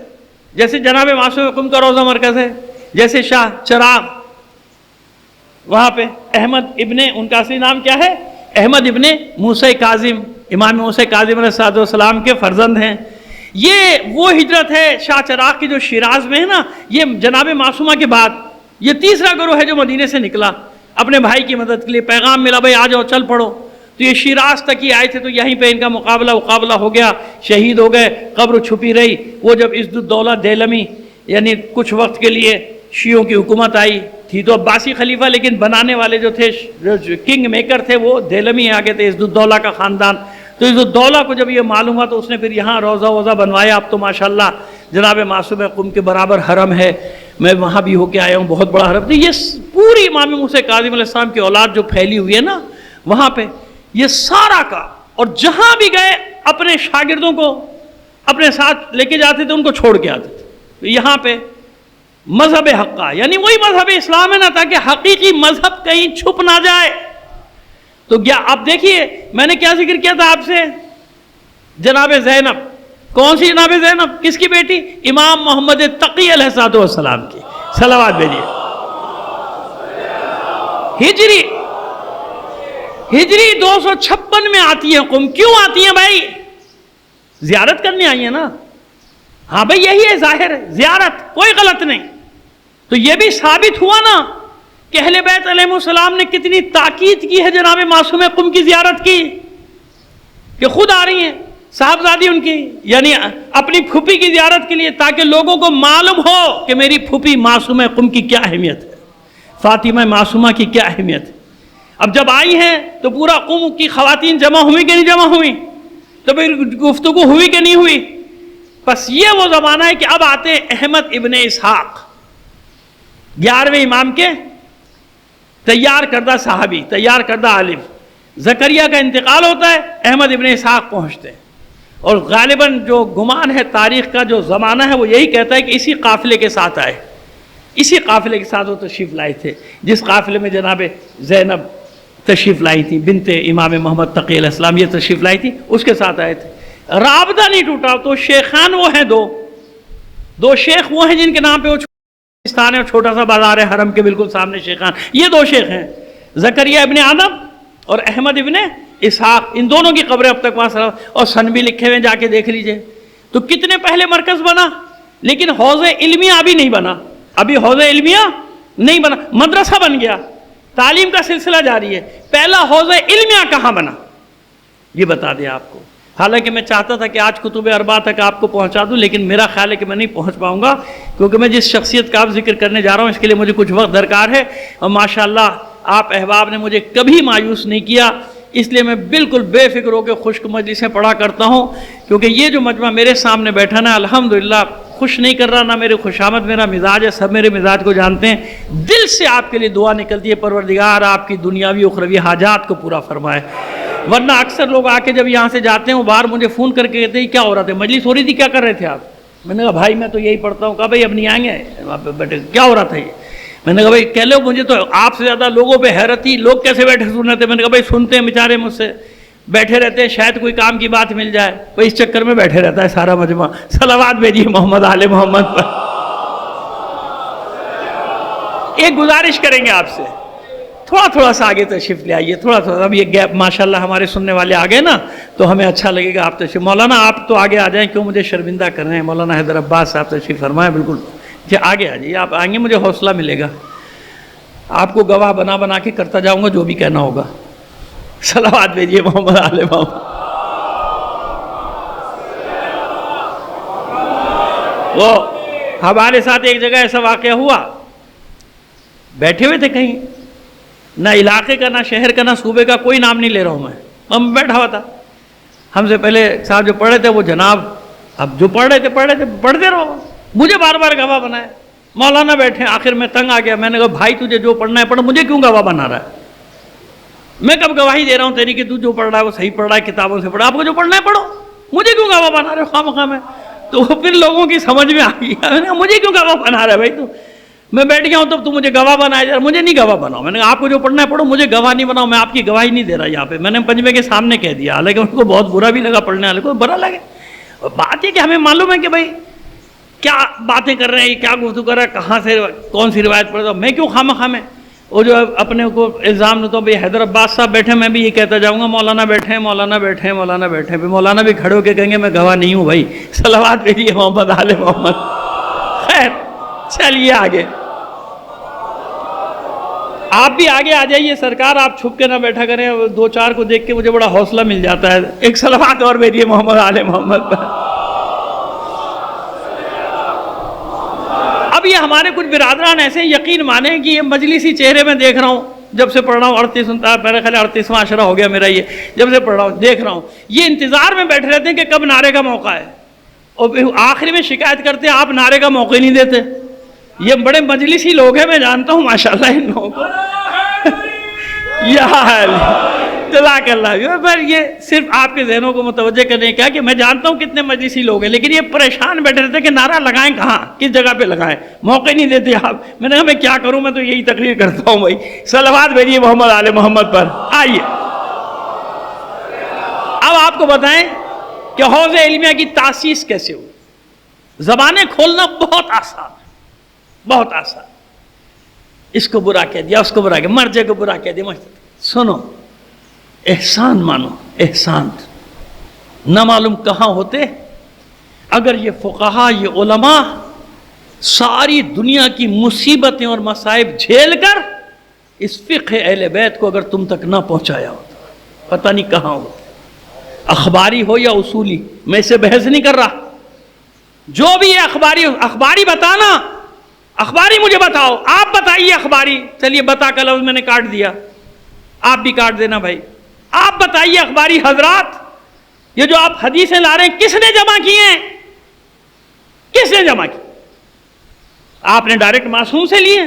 جیسے جناب معصوم قم کا روضہ مرکز ہے، جیسے شاہ چراغ وہاں پہ احمد ابن، ان کا اصلی نام کیا ہے؟ احمد ابن موسیٰ کاظم، امام موسیٰ کاظم علیہ السلام کے فرزند ہیں، یہ وہ ہجرت ہے شاہ چراغ کی جو شیراز میں ہے نا، یہ جناب معصومہ کے بعد یہ تیسرا گروہ ہے جو مدینے سے نکلا اپنے بھائی کی مدد کے لیے، پیغام ملا بھائی آ جاؤ چل پڑو، تو یہ شیراز تک ہی آئے تھے، تو یہیں پہ ان کا مقابلہ ہو گیا، شہید ہو گئے، قبر چھپی رہی، وہ جب عزت الدولہ دیلمی یعنی کچھ وقت کے لیے شیعوں کی حکومت آئی تھی، تو عباسی خلیفہ لیکن بنانے والے جو تھے، جو کنگ میکر تھے وہ دیلمی آگے تھے، عزت الدولہ کا خاندان، تو عزت الدولہ کو جب یہ معلوم ہوا تو اس نے پھر یہاں روضہ بنوایا، اب تو ماشاءاللہ جناب معصوم قم کے برابر حرم ہے، میں وہاں بھی ہو کے آیا ہوں، بہت بڑا حرم، تو یہ پوری امام موسیٰ کاظم علیہ السلام کی اولاد جو پھیلی ہوئی ہے نا وہاں پہ، یہ سارا کا، اور جہاں بھی گئے اپنے شاگردوں کو اپنے ساتھ لے کے جاتے تھے، ان کو چھوڑ کے آتے تھے، یہاں پہ مذہب حقہ یعنی وہی مذہب اسلام ہے نا، تاکہ حقیقی مذہب کہیں چھپ نہ جائے۔ تو کیا آپ دیکھیے میں نے کیا ذکر کیا تھا آپ سے، جناب زینب، کون سی جناب زینب؟ کس کی بیٹی؟ امام محمد تقی علیہ السلام کی، صلوات بھیجیے۔ ہجری 256 میں آتی ہے قم، کیوں آتی ہیں بھائی؟ زیارت کرنے آئی ہیں نا، ہاں بھائی یہی ہے ظاہر ہے، زیارت کوئی غلط نہیں، تو یہ بھی ثابت ہوا نا کہ اہل بیت علیہ السلام نے کتنی تاکید کی ہے جناب معصوم قم کی زیارت کی، کہ خود آ رہی ہیں صاحبزادی ان کی، یعنی اپنی پھوپھی کی زیارت کے لیے، تاکہ لوگوں کو معلوم ہو کہ میری پھوپھی معصوم قم کی کیا اہمیت ہے، فاطمہ معصومہ کی کیا اہمیت ہے۔ اب جب آئی ہیں تو پورا قم کی خواتین جمع ہوئی کہ نہیں جمع ہوئی؟ تو پھر گفتگو ہوئی کہ نہیں ہوئی؟ بس یہ وہ زمانہ ہے کہ اب آتے احمد ابن اسحاق، 11ویں امام کے تیار کردہ صحابی، تیار کردہ عالم، زکریہ کا انتقال ہوتا ہے، احمد ابن اسحاق پہنچتے ہیں، اور غالباً جو گمان ہے تاریخ کا جو زمانہ ہے وہ یہی کہتا ہے کہ اسی قافلے کے ساتھ آئے، اسی قافلے کے ساتھ وہ تشریف لائے تھے، جس قافلے میں جناب زینب تشریف لائی تھی، بنت امام محمد تقی علیہ السلام، یہ تشریف لائی تھی، اس کے ساتھ آئے تھے، رابطہ نہیں ٹوٹا۔ تو شیخان وہ ہیں، دو شیخ وہ ہیں جن کے نام پہ وہ ہے، اور چھوٹا سا بازار ہے حرم کے بالکل سامنے شیخان، یہ دو شیخ ہیں، زکریا ابن آدم اور احمد ابن اسحاق، ان دونوں کی قبریں اب تک وہاں، اور سن بھی لکھے ہوئے جا کے دیکھ لیجئے۔ تو کتنے پہلے مرکز بنا، لیکن حوض علمیہ ابھی نہیں بنا، ابھی حوض علمیہ نہیں بنا، مدرسہ بن گیا، تعلیم کا سلسلہ جاری ہے، پہلا حوض علمیہ کہاں بنا یہ بتا دیا آپ کو۔ حالانکہ میں چاہتا تھا کہ آج کتب اربعہ تک آپ کو پہنچا دوں، لیکن میرا خیال ہے کہ میں نہیں پہنچ پاؤں گا، کیونکہ میں جس شخصیت کا آپ ذکر کرنے جا رہا ہوں اس کے لیے مجھے کچھ وقت درکار ہے، اور ماشاءاللہ آپ احباب نے مجھے کبھی مایوس نہیں کیا، اس لیے میں بالکل بے فکر ہو کے خشک مجلسیں پڑھا کرتا ہوں، کیونکہ یہ جو مجمع میرے سامنے بیٹھا نا الحمدللہ خوش نہیں کر رہا، نہ میرے خوشامد میرا مزاج ہے، سب میرے مزاج کو جانتے ہیں، دل سے آپ کے لیے دعا نکلتی ہے پروردگار آپ کی دنیاوی اخروی حاجات کو پورا فرمائے۔ ورنہ اکثر لوگ آ کے جب یہاں سے جاتے ہیں وہ باہر مجھے فون کر کے کہتے ہیں کیا ہو رہا تھا، مجلس ہو رہی تھی، کیا کر رہے تھے آپ؟ میں نے کہا بھائی میں تو یہی پڑھتا ہوں۔ کہا بھائی اب نہیں آئیں گے وہاں پہ بیٹھے، کیا ہو رہا تھا یہ؟ میں نے کہا بھائی کہہ لو، مجھے تو آپ سے زیادہ لوگوں پہ حیرت تھی، لوگ کیسے بیٹھے سن رہے تھے؟ میں نے کہا بھائی سنتے ہیں بیچارے مجھ سے، بیٹھے رہتے ہیں، شاید کوئی کام کی بات مل جائے، بھائی اس چکر میں بیٹھے رہتا ہے سارا مجمع۔ صلوات بھیجیے محمد آل محمد پر۔ ایک گزارش کریں گے آپ سے، تھوڑا سا آگے تشریف لے آئیے، تھوڑا اب یہ گیپ ماشاءاللہ ہمارے سننے والے آ گئے نا تو ہمیں اچھا لگے گا آپ تشریف۔ مولانا آپ تو آگے آ جائیں، کیوں مجھے شرمندہ کر رہے ہیں؟ مولانا حیدر عباس صاحب تشریف فرمائیں، بالکل جی آگے آ جائیے، آپ آئیں گے مجھے حوصلہ ملے گا، آپ کو گواہ بنا کے کرتا جاؤں گا جو بھی کہنا ہوگا۔ صلوات بھیجیے محمد آل محمد۔ وہ ہمارے ساتھ ایک جگہ ایسا واقعہ ہوا، بیٹھے ہوئے تھے کہیں، نہ علاقے کا، نہ شہر کا، نہ صوبے کا، کوئی نام نہیں لے رہا ہوں میں، ہم بیٹھا ہوا تھا، ہم سے پہلے صاحب جو پڑھ رہے تھے وہ جناب اب جو پڑھ رہے تھے پڑھتے رہو، مجھے بار بار گواہ بنایا، مولانا بیٹھے، آخر میں تنگ آ گیا، میں نے کہا بھائی تجھے جو پڑھنا ہے پڑھ، مجھے کیوں گواہ بنا رہا ہے؟ میں کب گواہی دے رہا ہوں تیری کہ تو جو پڑھ رہا ہے وہ صحیح پڑھ رہا ہے، کتابوں سے پڑھا، آپ کو جو پڑھنا ہے پڑھو، مجھے کیوں گواہ بنا رہے ہو خواہ میں؟ تو پھر لوگوں کی سمجھ میں آ گیا، میں نے کہا مجھے کیوں گواہ بنا رہا ہے بھائی تو، میں بیٹھ گیا ہوں تب تو مجھے گواہ بنایا جا رہا، مجھے نہیں گواہ بناؤ، میں نے کہا آپ کو جو پڑھنا ہے پڑھو، مجھے گواہ نہیں بناؤ، میں آپ کی گواہی نہیں دے رہا یہاں پہ، میں نے پنجمے کے سامنے کہہ دیا، حالانکہ ان کو بہت برا بھی لگا، پڑھنے والے کو برا لگے۔ بات یہ کہ ہمیں معلوم ہے کہ بھائی کیا باتیں کر رہے ہیں، کیا گفتگو کر رہا ہے، کہاں سے کون سی روایت پڑھ رہا ہوں، میں کیوں خواہ میں وہ جو اپنے کو الزام دیتا ہوں، بھائی حیدر عباس صاحب بیٹھے، میں بھی یہ کہتا جاؤں گا مولانا بیٹھے، مولانا بیٹھے، مولانا بیٹھے، پھر مولانا بھی کھڑے ہو کے کہیں گے میں گواہ نہیں ہوں بھائی، صلوات بھیجیے محمد آل محمد۔ خیر چلیے آگے، آپ بھی آگے آ جائیے سرکار، آپ چھپ کے نہ بیٹھا کریں، دو چار کو دیکھ کے مجھے بڑا حوصلہ مل جاتا ہے، ایک صلوات اور بھیجیے محمد آل محمد پر۔ اب یہ ہمارے کچھ برادران ایسے یقین مانیں کہ یہ مجلسی چہرے میں دیکھ رہا ہوں، جب سے پڑھ رہا ہوں 38 میرے خیال 38واں عشرہ ہو گیا میرا، یہ جب سے پڑھ رہا ہوں دیکھ رہا ہوں، یہ انتظار میں بیٹھے رہتے ہیں کہ کب نعرے کا موقع ہے، اور آخری میں شکایت کرتے ہیں آپ نعرے کا موقع نہیں دیتے۔ یہ بڑے مجلسی لوگ ہیں، میں جانتا ہوں ماشاءاللہ ان لوگوں کو، یا جزاک اللہ۔ پر یہ صرف آپ کے ذہنوں کو متوجہ کرنے کا کہ میں جانتا ہوں کتنے مجلسی لوگ ہیں، لیکن یہ پریشان بیٹھے رہتے ہیں کہ نعرہ لگائیں کہاں، کس جگہ پہ لگائیں، موقع نہیں دیتے آپ۔ میں نے کہا میں کیا کروں، میں تو یہی تقریر کرتا ہوں بھائی، صلوات بھیجیے محمد آل محمد پر۔ آئیے اب آپ کو بتائیں کہ حوض علمیہ کی تاسیس کیسے ہوئی۔ زبانیں کھولنا بہت آسان ہے، بہت آسان، اس کو برا کہہ دیا، اس کو برا کہہ، مرجع کو برا کہہ دیا۔ سنو، احسان مانو، احسان نہ معلوم کہاں ہوتے اگر یہ فقہا، یہ علماء ساری دنیا کی مصیبتیں اور مصائب جھیل کر اس فقہ اہل بیت کو اگر تم تک نہ پہنچایا ہوتا، پتہ نہیں کہاں ہوتا، اخباری ہو یا اصولی، میں اسے بحث نہیں کر رہا، جو بھی ہے اخباری بتانا، اخباری مجھے بتاؤ، آپ بتائیے اخباری، چلیے بتا کا لفظ میں نے کاٹ دیا، آپ بھی کاٹ دینا بھائی، آپ بتائیے اخباری حضرات، یہ جو آپ حدیثیں لا رہے ہیں کس نے جمع کی ہیں، کس نے جمع کی؟ آپ نے ڈائریکٹ معصوم سے لیے؟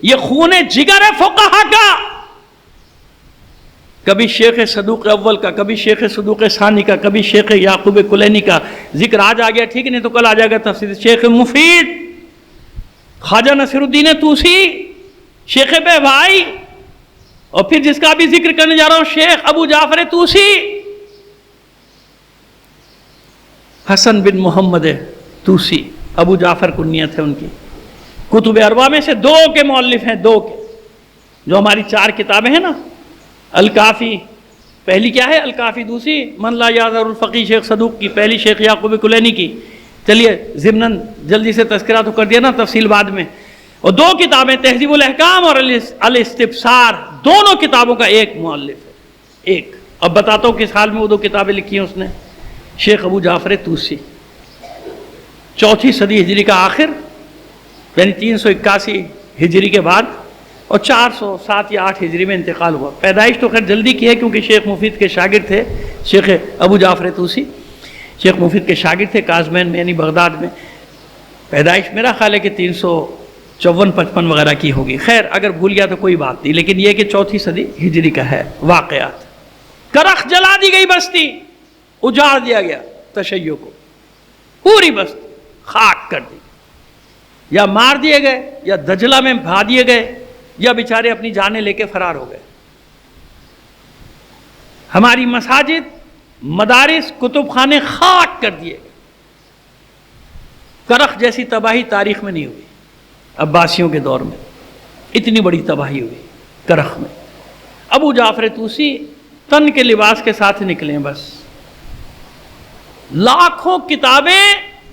یہ خون جگر ہے فقہا کا، کبھی شیخ صدوق اول کا، کبھی شیخ صدوق ثانی کا، کبھی شیخ یعقوب کلینی کا ذکر آج آ گیا، ٹھیک نہیں تو کل آ جائے گا تفسیر شیخ مفید، خواجہ نصیر الدین طوسی، شیخ بہبہائی، اور پھر جس کا بھی ذکر کرنے جا رہا ہوں شیخ ابو جعفر طوسی، حسن بن محمد طوسی، ابو جعفر کنیت ہے ان کی، کتب اربعہ میں سے دو کے مؤلف ہیں، دو کے، جو ہماری 4 کتابیں ہیں نا، الکافی پہلی کیا ہے الکافی، دوسری من لا یعذر الفقی شیخ صدوق کی، پہلی شیخ یعقوب کلینی کی، چلیے ضمناً جلدی سے تذکرہ تو کر دیا نا، تفصیل بعد میں، اور 2 کتابیں تہذیب الاحکام اور الاستبصار، دونوں کتابوں کا ایک مؤلف ہے، ایک، اب بتاتا ہوں کس حال میں وہ 2 کتابیں لکھی ہیں اس نے، شیخ ابو جعفر طوسی، 4 صدی ہجری کا آخر، یعنی 381 ہجری کے بعد، اور 407 یا 8 ہجری میں انتقال ہوا، پیدائش تو خیر جلدی کی ہے کیونکہ شیخ مفید کے شاگرد تھے، شیخ ابو جعفر طوسی شیخ مفید کے شاگرد تھے، کاظمین میں یعنی بغداد میں، پیدائش میرا خیال ہے کہ 354-55 وغیرہ کی ہوگی، خیر اگر بھول گیا تو کوئی بات نہیں، لیکن یہ کہ 4 صدی ہجری کا ہے واقعات۔ کرخ جلا دی گئی بستی، اجاڑ دیا گیا تشیع کو، پوری بستی خاک کر دی، یا مار دیے گئے، یا دجلہ میں بہا دیے گئے، یا بیچارے اپنی جانیں لے کے فرار ہو گئے۔ ہماری مساجد، مدارس، کتب خانے خاک کر دیے گئے۔ کرخ جیسی تباہی تاریخ میں نہیں ہوئی، عباسیوں کے دور میں اتنی بڑی تباہی ہوئی کرخ میں۔ ابو جعفر طوسی تن کے لباس کے ساتھ نکلے، بس لاکھوں کتابیں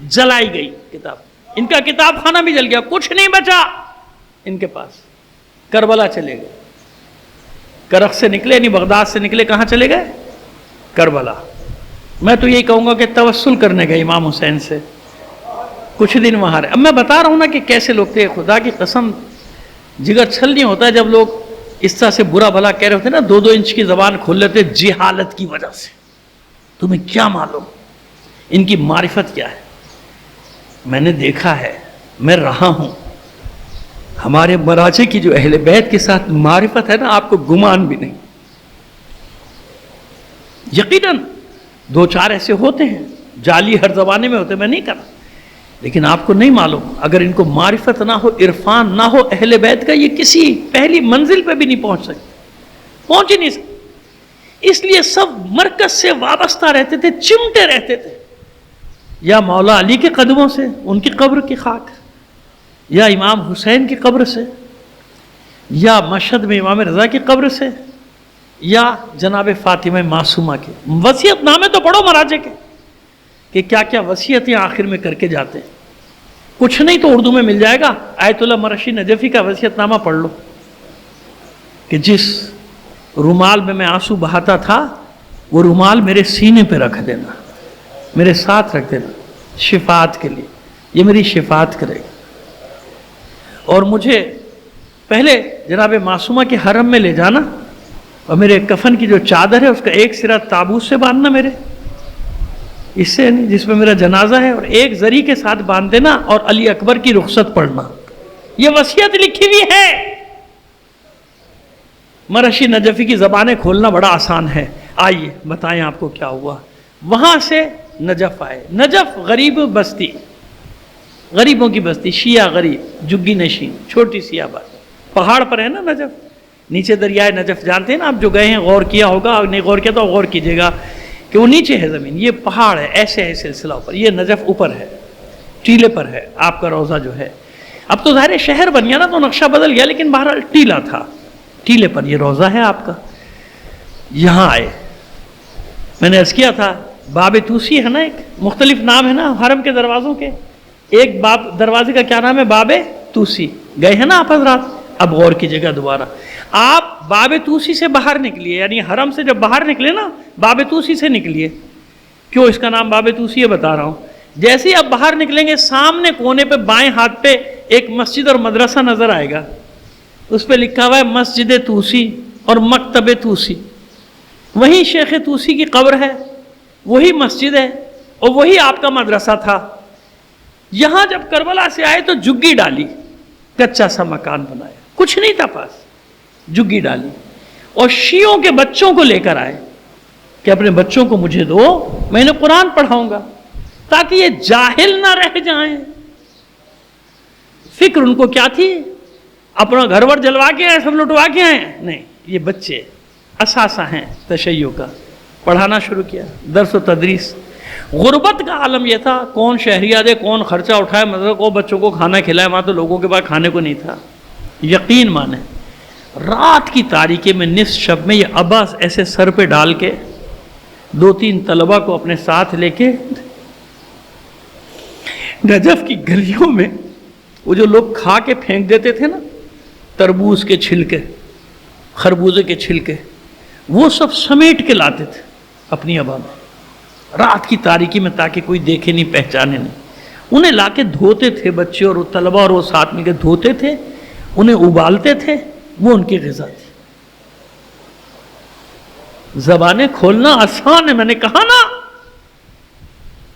جلائی گئی، کتاب ان کا کتاب خانہ بھی جل گیا، کچھ نہیں بچا ان کے پاس۔ کربلا چلے گئے، کرخ سے نکلے نہیں، بغداد سے نکلے، کہاں چلے گئے؟ کربلا۔ میں تو یہی کہوں گا کہ توسل کرنے گئے امام حسین سے، کچھ دن وہاں رہے۔ اب میں بتا رہا ہوں نا کہ کیسے لوگ تھے، خدا کی قسم جگر چھل نہیں ہوتا ہے جب لوگ اس طرح سے برا بھلا کہہ رہے ہوتے ہیں نا، 2 انچ کی زبان کھول لیتے جہالت کی وجہ سے۔ تمہیں کیا معلوم ان کی معرفت کیا ہے؟ میں نے دیکھا ہے، میں رہا ہوں، ہمارے مراجع کی جو اہل بیت کے ساتھ معرفت ہے نا، آپ کو گمان بھی نہیں. یقیناً دو چار ایسے ہوتے ہیں، جعلی ہر زمانے میں ہوتے، میں نہیں کر رہا، لیکن آپ کو نہیں معلوم، اگر ان کو معرفت نہ ہو، عرفان نہ ہو اہل بیت کا، یہ کسی پہلی منزل پہ بھی نہیں پہنچ سکتے، پہنچ ہی نہیں سکتے. اس لیے سب مرکز سے وابستہ رہتے تھے، چمٹے رہتے تھے، یا مولا علی کے قدموں سے، ان کی قبر کی خاک، یا امام حسین کی قبر سے، یا مشہد میں امام رضا کی قبر سے، یا جناب فاطمہ معصومہ کے. وصیت نامے تو پڑھو مراجع کے کہ کیا کیا وصیتیں آخر میں کر کے جاتے ہیں. کچھ نہیں تو اردو میں مل جائے گا، آیت اللہ مرشی نجفی کا وصیت نامہ پڑھ لو کہ جس رومال میں آنسو بہاتا تھا وہ رومال میرے سینے پہ رکھ دینا، میرے ساتھ رکھ دینا شفاعت کے لیے، یہ میری شفاعت کرے گا. اور مجھے پہلے جناب معصومہ کے حرم میں لے جانا، اور میرے کفن کی جو چادر ہے اس کا ایک سرا تابوت سے باندھنا، میرے اس سے نہیں جس میں میرا جنازہ ہے، اور ایک زری کے ساتھ باندھ دینا، اور علی اکبر کی رخصت پڑھنا. یہ وصیت لکھی ہوئی ہے. مرشی نجفی کی زبانیں کھولنا بڑا آسان ہے. آئیے بتائیں آپ کو کیا ہوا. وہاں سے نجف آئے. نجف غریب بستی، غریبوں کی بستی، شیعہ غریب، جگی نشین، چھوٹی سی آبادی، پہاڑ پر ہے نا نجف، نیچے دریائے نجف جانتے ہیں نا آپ، جو گئے ہیں غور کیا ہوگا، نہیں غور کیا تو غور کیجئے گا کہ وہ نیچے ہے زمین، یہ پہاڑ ہے، ایسے ہے سلسلہ اوپر. یہ نجف اوپر ہے، ٹیلے پر ہے آپ کا روضہ جو ہے. اب تو ظاہر شہر بن گیا نا تو نقشہ بدل گیا، لیکن بہرحال ٹیلا تھا، ٹیلے پر یہ روضہ ہے آپ کا. یہاں آئے. میں نے عرض کیا تھا باب توسی ہے نا، ایک مختلف نام ہے نا حرم کے دروازوں کے، ایک باب دروازے کا کیا نام ہے؟ باب توسی. گئے ہیں نا آپ حضرات؟ اب غور کیجئے گا دوبارہ. آپ باب توسی سے باہر نکلیے، یعنی حرم سے جب باہر نکلے نا باب توسی سے نکلیے. کیوں اس کا نام باب توسی ہے بتا رہا ہوں. جیسے ہی آپ باہر نکلیں گے سامنے کونے پہ بائیں ہاتھ پہ ایک مسجد اور مدرسہ نظر آئے گا، اس پہ لکھا ہوا ہے مسجد توسی اور مکتب توسی. وہیں شیخ توسی کی قبر ہے، وہی مسجد ہے، اور وہی آپ کا مدرسہ تھا. یہاں جب کربلا سے آئے تو جگی ڈالی، کچا سا مکان بنایا، کچھ نہیں تھا پاس، جگی ڈالی. اور شیعوں کے بچوں کو لے کر آئے کہ اپنے بچوں کو مجھے دو، میں انہیں قرآن پڑھاؤں گا تاکہ یہ جاہل نہ رہ جائیں. فکر ان کو کیا تھی؟ اپنا گھر ور جلوا کے آئے، سب لٹوا کے آئے؟ نہیں، یہ بچے اثاثہ ہیں تشیع کا. پڑھانا شروع کیا، درس و تدریس. غربت کا عالم یہ تھا، کون شہریہ دے، کون خرچہ اٹھائے مطلب کو بچوں کو کھانا کھلائے. وہاں تو لوگوں کے پاس کھانے کو نہیں تھا. یقین مانے رات کی تاریکی میں نصف شب میں یہ عباس ایسے سر پہ ڈال کے 2-3 طلبہ کو اپنے ساتھ لے کے نجف کی گلیوں میں، وہ جو لوگ کھا کے پھینک دیتے تھے نا تربوز کے چھلکے، خربوزے کے چھلکے، وہ سب سمیٹ کے لاتے تھے اپنی ابا میں رات کی تاریکی میں، تاکہ کوئی دیکھے نہیں، پہچانے نہیں. انہیں لا کے دھوتے تھے بچے اور طلبہ، اور وہ ساتھ مل کے دھوتے تھے، انہیں ابالتے تھے، وہ ان کی غذا تھی. زبانیں کھولنا آسان ہے، میں نے کہا نا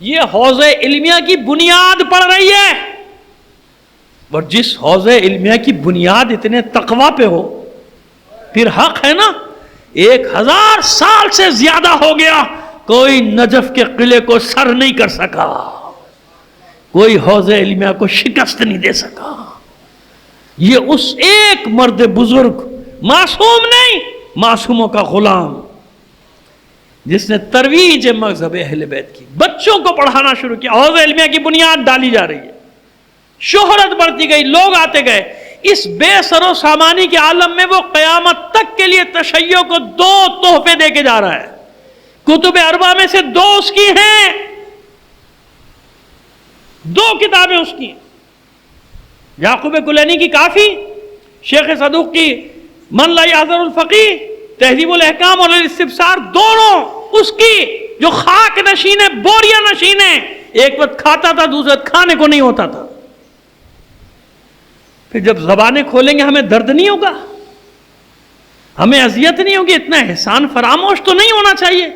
یہ حوض علمیہ کی بنیاد پڑ رہی ہے. اور جس حوض علمیہ کی بنیاد اتنے تقوی پہ ہو، پھر حق ہے نا 1000 سال سے زیادہ ہو گیا کوئی نجف کے قلعے کو سر نہیں کر سکا، کوئی حوض علمیہ کو شکست نہیں دے سکا. یہ اس ایک مرد بزرگ، معصوم نہیں، معصوموں کا غلام، جس نے ترویج مذہب اہل بیت کی، بچوں کو پڑھانا شروع کیا. حوض علمیہ کی بنیاد ڈالی جا رہی ہے، شہرت بڑھتی گئی، لوگ آتے گئے. اس بے سر و سامانی کے عالم میں وہ قیامت تک کے لیے تشیع کو 2 تحفے دے کے جا رہا ہے. کتب اربع میں سے 2 اس کی ہیں، 2 کتابیں اس کی. یعقوب کلینی کی کافی، شیخ صدوق کی من لا یحضر الفقیہ، تہذیب الاحکام اور الاستبصار، دونوں اس کی، جو خاک نشین ہے، بوریا نشین ہے. ایک وقت کھاتا تھا، دوسرے وقت کھانے کو نہیں ہوتا تھا. پھر جب زبانیں کھولیں گے ہمیں درد نہیں ہوگا، ہمیں اذیت نہیں ہوگی. اتنا احسان فراموش تو نہیں ہونا چاہیے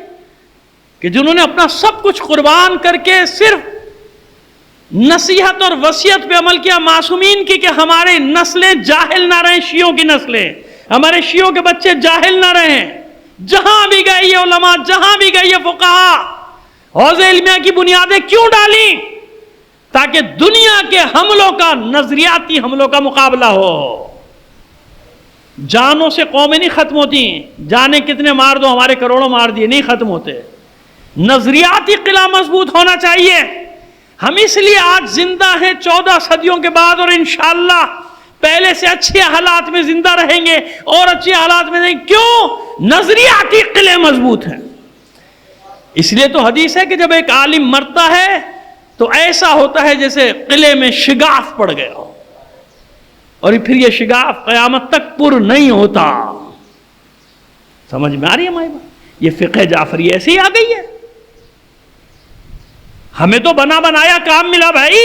کہ جنہوں نے اپنا سب کچھ قربان کر کے صرف نصیحت اور وصیت پہ عمل کیا معصومین کی کہ ہمارے نسلیں جاہل نہ رہیں، شیعوں کی نسلیں، ہمارے شیعوں کے بچے جاہل نہ رہیں۔ جہاں بھی گئے یہ علماء، جہاں بھی گئے یہ فقہا، حوض علمیہ کی بنیادیں کیوں ڈالیں؟ تاکہ دنیا کے حملوں کا، نظریاتی حملوں کا مقابلہ ہو۔ جانوں سے قومیں نہیں ختم ہوتی، جانے کتنے مار دو، ہمارے کروڑوں مار دیے، نہیں ختم ہوتے۔ نظریاتی قلعہ مضبوط ہونا چاہیے۔ ہم اس لیے آج زندہ ہیں 14 صدیوں کے بعد، اور انشاءاللہ پہلے سے اچھے حالات میں زندہ رہیں گے اور اچھے حالات میں نہیں۔ کیوں؟ نظریاتی قلعے مضبوط ہیں۔ اس لیے تو حدیث ہے کہ جب ایک عالم مرتا ہے تو ایسا ہوتا ہے جیسے قلعے میں شگاف پڑ گیا ہو، اور پھر یہ شگاف قیامت تک پر نہیں ہوتا۔ سمجھ میں آ رہی ہے ہماری بات؟ یہ فقہ جعفری ایسے ہی آ گئی ہے۔ ہمیں تو بنا بنایا کام ملا بھائی۔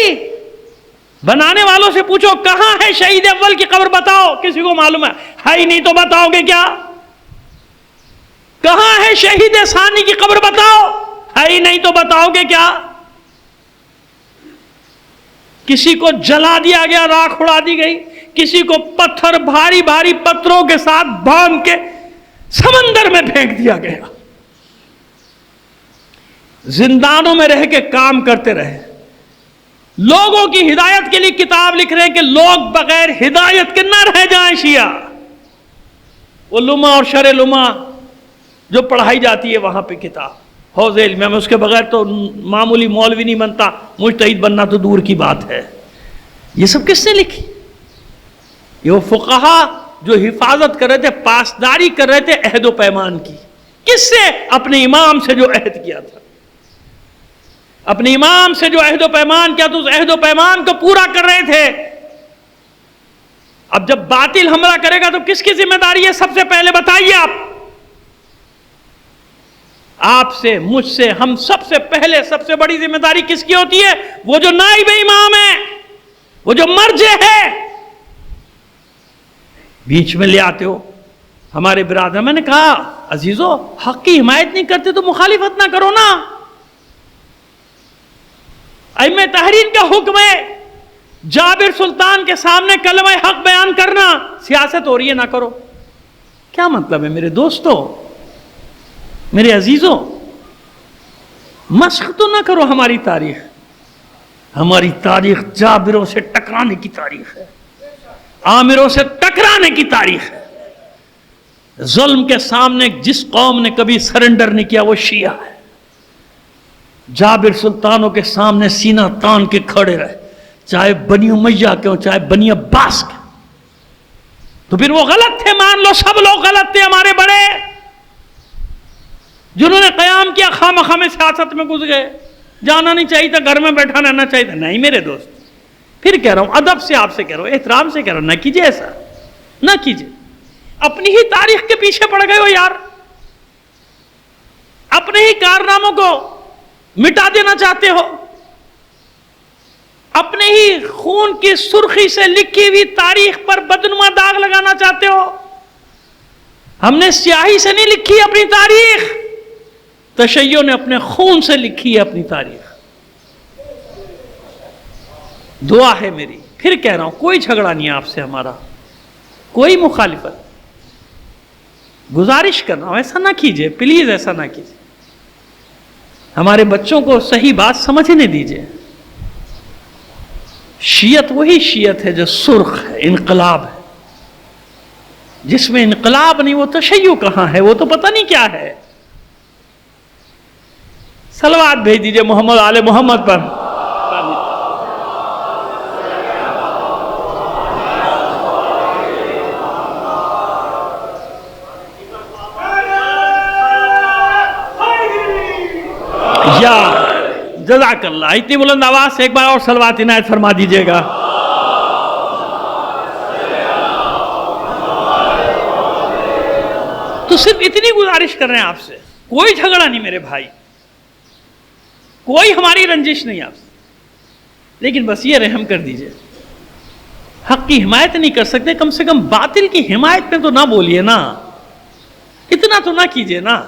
بنانے والوں سے پوچھو کہاں ہے شہید اول کی قبر، بتاؤ، کسی کو معلوم ہے ہی نہیں تو بتاؤ گے کیا؟ کہاں ہے شہید ثانی کی قبر، بتاؤ، ہی نہیں تو بتاؤ گے کیا؟ کسی کو جلا دیا گیا، راکھ اڑا دی گئی، کسی کو پتھر، بھاری بھاری پتھروں کے ساتھ باندھ کے سمندر میں پھینک دیا گیا۔ زندانوں میں رہ کے کام کرتے رہے، لوگوں کی ہدایت کے لیے کتاب لکھ رہے ہیں کہ لوگ بغیر ہدایت کے نہ رہ جائیں۔ شیعہ وہ لمع اور شرح لمع جو پڑھائی جاتی ہے وہاں پہ کتاب حوض علمیہ میں، اس کے بغیر تو معمولی مولوی نہیں بنتا، مجتہد بننا تو دور کی بات ہے۔ یہ سب کس نے لکھی؟ یہ وہ فقہا جو حفاظت کر رہے تھے، پاسداری کر رہے تھے عہد و پیمان کی۔ کس سے؟ اپنے امام سے جو عہد کیا تھا، اپنے امام سے جو عہد و پیمان کیا تو اس عہد و پیمان کو پورا کر رہے تھے۔ اب جب باطل حملہ کرے گا تو کس کی ذمہ داری ہے؟ سب سے پہلے بتائیے آپ سے، مجھ سے، ہم سب سے پہلے سب سے بڑی ذمہ داری کس کی ہوتی ہے؟ وہ جو نائب امام ہے، وہ جو مرجع ہے، بیچ میں لے آتے ہو ہمارے برادر۔ میں نے کہا عزیزو، حق کی حمایت نہیں کرتے تو مخالفت نہ کرو نا۔ ائمہ تحریر کا حکم ہے جابر سلطان کے سامنے کلمہ حق بیان کرنا، سیاست ہو رہی ہے نہ کرو۔ کیا مطلب ہے میرے دوستو، میرے عزیزو؟ مشق تو نہ کرو ہماری تاریخ۔ ہماری تاریخ جابروں سے ٹکرانے کی تاریخ ہے، عامروں سے ٹکرانے کی تاریخ ہے۔ ظلم کے سامنے جس قوم نے کبھی سرنڈر نہیں کیا وہ شیعہ ہے۔ جابر سلطانوں کے سامنے سینہ تان کے کھڑے رہے، چاہے بنی امیہ کے ہوں چاہے بنی عباس کے۔ تو پھر وہ غلط تھے، مان لو سب لوگ غلط تھے، ہمارے بڑے جنہوں نے قیام کیا خواہ میں سیاست میں گھس گئے۔ جانا نہیں چاہیے تھا، گھر میں بیٹھا رہنا چاہیے تھا۔ نہیں میرے دوست، پھر کہہ رہا ہوں، ادب سے آپ سے کہہ رہا ہوں، احترام سے کہہ رہا ہوں، نہ کیجئے ایسا، نہ کیجئے۔ اپنی ہی تاریخ کے پیچھے پڑ گئے ہو یار، اپنے ہی کارناموں کو مٹا دینا چاہتے ہو، اپنے ہی خون کی سرخی سے لکھی ہوئی تاریخ پر بدنما داغ لگانا چاہتے ہو۔ ہم نے سیاہی سے نہیں لکھی اپنی تاریخ، تشیع نے اپنے خون سے لکھی ہے اپنی تاریخ۔ دعا ہے میری، پھر کہہ رہا ہوں، کوئی جھگڑا نہیں ہے آپ سے ہمارا، کوئی مخالفت، گزارش کر رہا ہوں ایسا نہ کیجئے، پلیز ایسا نہ کیجئے۔ ہمارے بچوں کو صحیح بات سمجھنے دیجئے۔ شیعت وہی شیعت ہے جو سرخ ہے، انقلاب ہے۔ جس میں انقلاب نہیں وہ تشیع کہاں ہے، وہ تو پتہ نہیں کیا ہے۔ صلوات بھیج دیجئے محمد آل محمد پر۔ یا جزاک اللہ، اتنی بلند آواز سے ایک بار اور صلوات عنایت فرما دیجئے گا۔ تو صرف اتنی گزارش کر رہے ہیں آپ سے، کوئی جھگڑا نہیں میرے بھائی، کوئی ہماری رنجش نہیں آپ سے، لیکن بس یہ رحم کر دیجئے، حق کی حمایت نہیں کر سکتے، کم سے کم باطل کی حمایت میں تو نہ بولیے نا، اتنا تو نہ کیجئے نا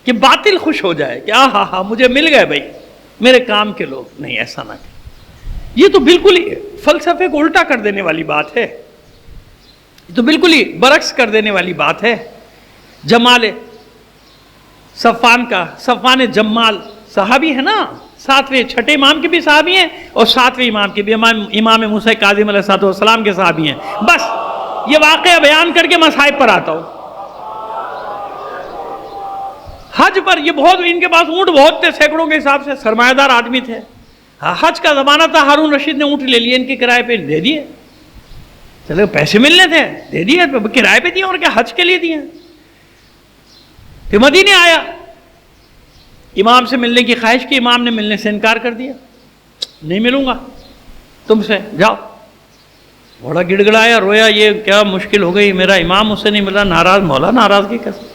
کہ باطل خوش ہو جائے کہ ہاں مجھے مل گئے بھائی میرے کام کے لوگ۔ نہیں، ایسا نہ کریں۔ یہ تو بالکل ہی فلسفے کو الٹا کر دینے والی بات ہے، یہ تو بالکل ہی برعکس کر دینے والی بات ہے۔ جمال صفوان جمال صحابی ہے نا، 7ویں 6 امام کے بھی صحابی ہیں اور 7ویں امام کے بھی، امام موسیٰ کاظم علیہ السلام کے صحابی ہیں۔ بس یہ واقعہ بیان کر کے مصائب پر آتا ہوں۔ حج پر یہ بہت، ان کے پاس اونٹ بہت تھے، سینکڑوں کے حساب سے سرمایہ دار آدمی تھے۔ حج کا زمانہ تھا، ہارون رشید نے اونٹ لے لیے، ان کے کرائے پہ دے دیے، چلے پیسے ملنے تھے دے دیے، کرائے پہ دیے اور کیا حج کے لیے دیے۔ پھر مدینے آیا، امام سے ملنے کی خواہش کی، امام نے ملنے سے انکار کر دیا، نہیں ملوں گا تم سے، جاؤ۔ بڑا گڑ گڑایا، رویا، یہ کیا مشکل ہو گئی، میرا امام مجھ سے نہیں ملا، ناراض، مولا ناراضگی کیسے؟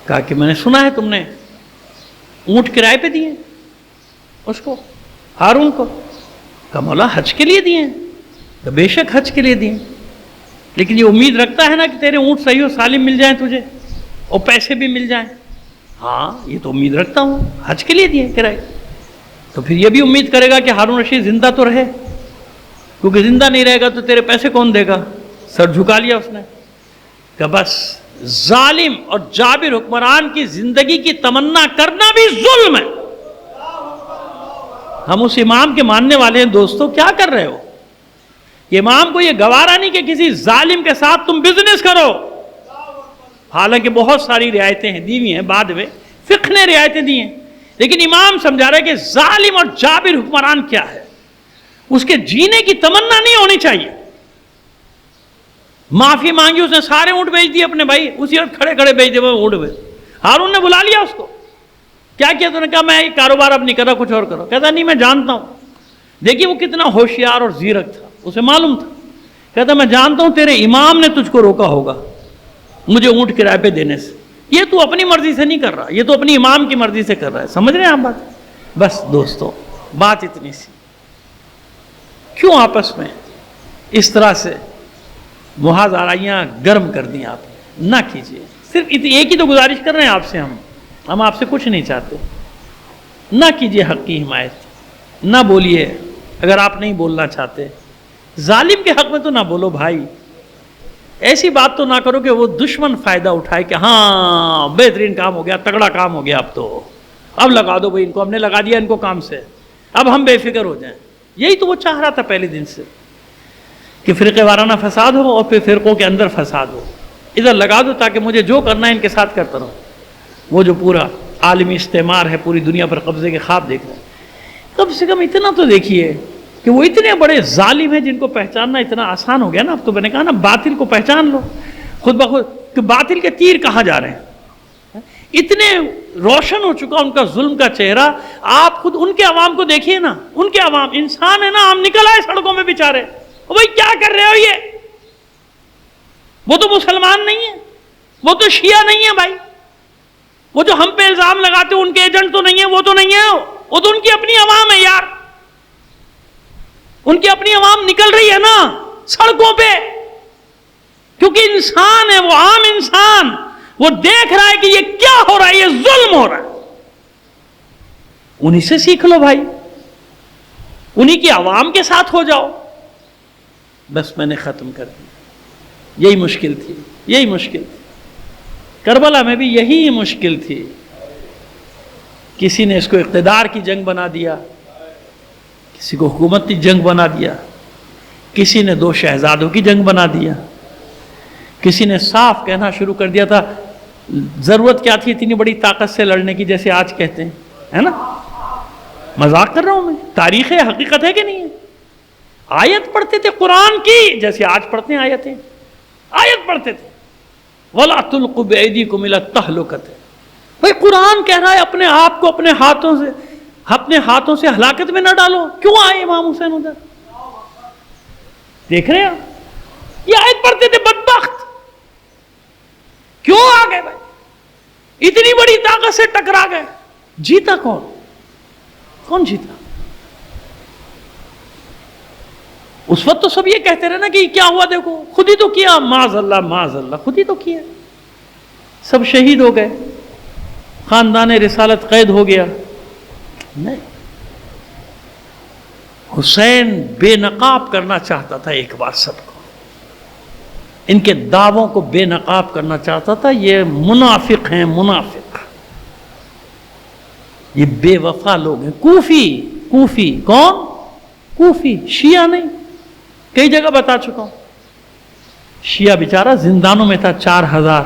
کہا کہ میں نے سنا ہے تم نے اونٹ کرائے پہ دیے اس کو، ہارون کو۔ کہا مولا حج کے لیے دیے، کہ بے شک حج کے لیے دیے، لیکن یہ امید رکھتا ہے نا کہ تیرے اونٹ صحیح و سالم مل جائیں تجھے اور پیسے بھی مل جائیں۔ ہاں یہ تو امید رکھتا ہوں، حج کے لیے دیے کرائے، تو پھر یہ بھی امید کرے گا کہ ہارون رشید زندہ تو رہے، کیونکہ زندہ نہیں رہے گا تو تیرے پیسے کون دے گا؟ سر جھکا لیا اس نے۔ کہ بس ظالم اور جابر حکمران کی زندگی کی تمنا کرنا بھی ظلم ہے۔ ہم اس امام کے ماننے والے ہیں دوستو، کیا کر رہے ہو؟ یہ امام کو یہ گوارا نہیں کہ کسی ظالم کے ساتھ تم بزنس کرو، حالانکہ بہت ساری رعایتیں ہیں دی ہوئی ہیں، بعد میں فقہ نے رعایتیں دی ہیں، لیکن امام سمجھا رہے کہ ظالم اور جابر حکمران کیا ہے، اس کے جینے کی تمنا نہیں ہونی چاہیے۔ معافی مانگی، اس نے سارے اونٹ بیچ دیے اپنے بھائی، اسی وقت کھڑے کھڑے بیچ دیے اونٹ بیچ۔ ہارون نے بلا لیا اس کو، کیا کیا؟ تو نے کہا میں یہ کاروبار اب نہیں کر رہا، کچھ اور کرو۔ کہتا نہیں میں جانتا ہوں۔ دیکھیے وہ کتنا ہوشیار اور زیرک تھا، اسے معلوم تھا۔ کہتا میں جانتا ہوں تیرے امام نے تجھ کو روکا ہوگا مجھے اونٹ کرائے پہ دینے سے، یہ تو اپنی مرضی سے نہیں کر رہا، یہ تو اپنی امام کی مرضی سے کر رہا ہے۔ سمجھ رہے ہیں آپ بات؟ بس دوستو بات اتنی سی، کیوں آپس میں اس طرح سے محاذ آرائیاں گرم کر دیں؟ آپ نہ کیجئے، صرف ایک ہی تو گزارش کر رہے ہیں آپ سے، ہم آپ سے کچھ نہیں چاہتے۔ نہ کیجئے حق کی حمایت، نہ بولیے اگر آپ نہیں بولنا چاہتے، ظالم کے حق میں تو نہ بولو بھائی، ایسی بات تو نہ کرو کہ وہ دشمن فائدہ اٹھائے کہ ہاں بہترین کام ہو گیا، تگڑا کام ہو گیا، اب تو اب لگا دو بھائی ان کو، ہم نے لگا دیا ان کو کام سے، اب ہم بے فکر ہو جائیں۔ یہی تو وہ چاہ رہا تھا پہلے دن سے کہ فرقے وارانہ فساد ہو اور پھر فرقوں کے اندر فساد ہو، ادھر لگا دو تاکہ مجھے جو کرنا ہے ان کے ساتھ کرتا رہوں۔ وہ جو پورا عالمی استعمار ہے، پوری دنیا پر قبضے کے خواب دیکھ رہے ہیں، کم سے کم اتنا تو دیکھیے کہ وہ اتنے بڑے ظالم ہیں جن کو پہچاننا اتنا آسان ہو گیا نا۔ اب تو میں نے کہا نا باطل کو پہچان لو خود بخود کہ باطل کے تیر کہاں جا رہے ہیں، اتنے روشن ہو چکا ان کا ظلم کا چہرہ۔ آپ خود ان کے عوام کو دیکھیے نا، ان کے عوام انسان ہے نا، ہم نکل آئے سڑکوں میں بیچارے، بھائی کیا کر رہے ہو؟ یہ وہ تو مسلمان نہیں ہے، وہ تو شیعہ نہیں ہے بھائی، وہ جو ہم پہ الزام لگاتے ہیں ان کے ایجنٹ تو نہیں ہے، وہ تو نہیں ہے، وہ تو ان کی اپنی عوام ہے یار، ان کی اپنی عوام نکل رہی ہے نا سڑکوں پہ، کیونکہ انسان ہے وہ، عام انسان، وہ دیکھ رہا ہے کہ یہ کیا ہو رہا ہے، یہ ظلم ہو رہا ہے۔ انہی سے سیکھ لو بھائی، انہی کی عوام کے ساتھ ہو جاؤ۔ بس میں نے ختم کر دیا، یہی مشکل تھی، یہی مشکل تھی کربلا میں بھی، یہی مشکل تھی۔ کسی نے اس کو اقتدار کی جنگ بنا دیا، کسی کو حکومت کی جنگ بنا دیا، کسی نے 2 شہزادوں کی جنگ بنا دیا، کسی نے صاف کہنا شروع کر دیا تھا ضرورت کیا تھی اتنی بڑی طاقت سے لڑنے کی، جیسے آج کہتے ہیں، ہے نا؟ مذاق کر رہا ہوں میں، تاریخ ہے، حقیقت ہے کہ نہیں ہے؟ آیت پڑھتے تھے قرآن کی جیسے آج پڑھتے ہیں آیتیں، آیت پڑھتے تھے وَلَا تُلْقُوا بِأَيْدِيكُمْ إِلَى التَّهْلُكَةِ، بھائی قرآن کہہ رہا ہے اپنے آپ کو اپنے ہاتھوں سے ہلاکت میں نہ ڈالو۔ کیوں آئے امام حسین ادھر؟ دیکھ رہے ہیں آپ، یہ آیت پڑھتے تھے بدبخت، کیوں آ گئے بھائی؟ اتنی بڑی طاقت سے ٹکرا گئے، جیتا کون جیتا؟ اس وقت تو سب یہ کہتے رہے نا کہ کیا ہوا دیکھو، خود ہی تو کیا، معاذ اللہ معاذ اللہ، خود ہی تو کیا، سب شہید ہو گئے، خاندان رسالت قید ہو گیا۔ نہیں، حسین بے نقاب کرنا چاہتا تھا ایک بار سب کو، ان کے دعووں کو بے نقاب کرنا چاہتا تھا. یہ منافق ہیں، منافق، یہ بے وفا لوگ ہیں. کوفی کون؟ کوفی، شیعہ نہیں. کئی جگہ بتا چکا ہوں. شیعہ بیچارہ زندانوں میں تھا 4000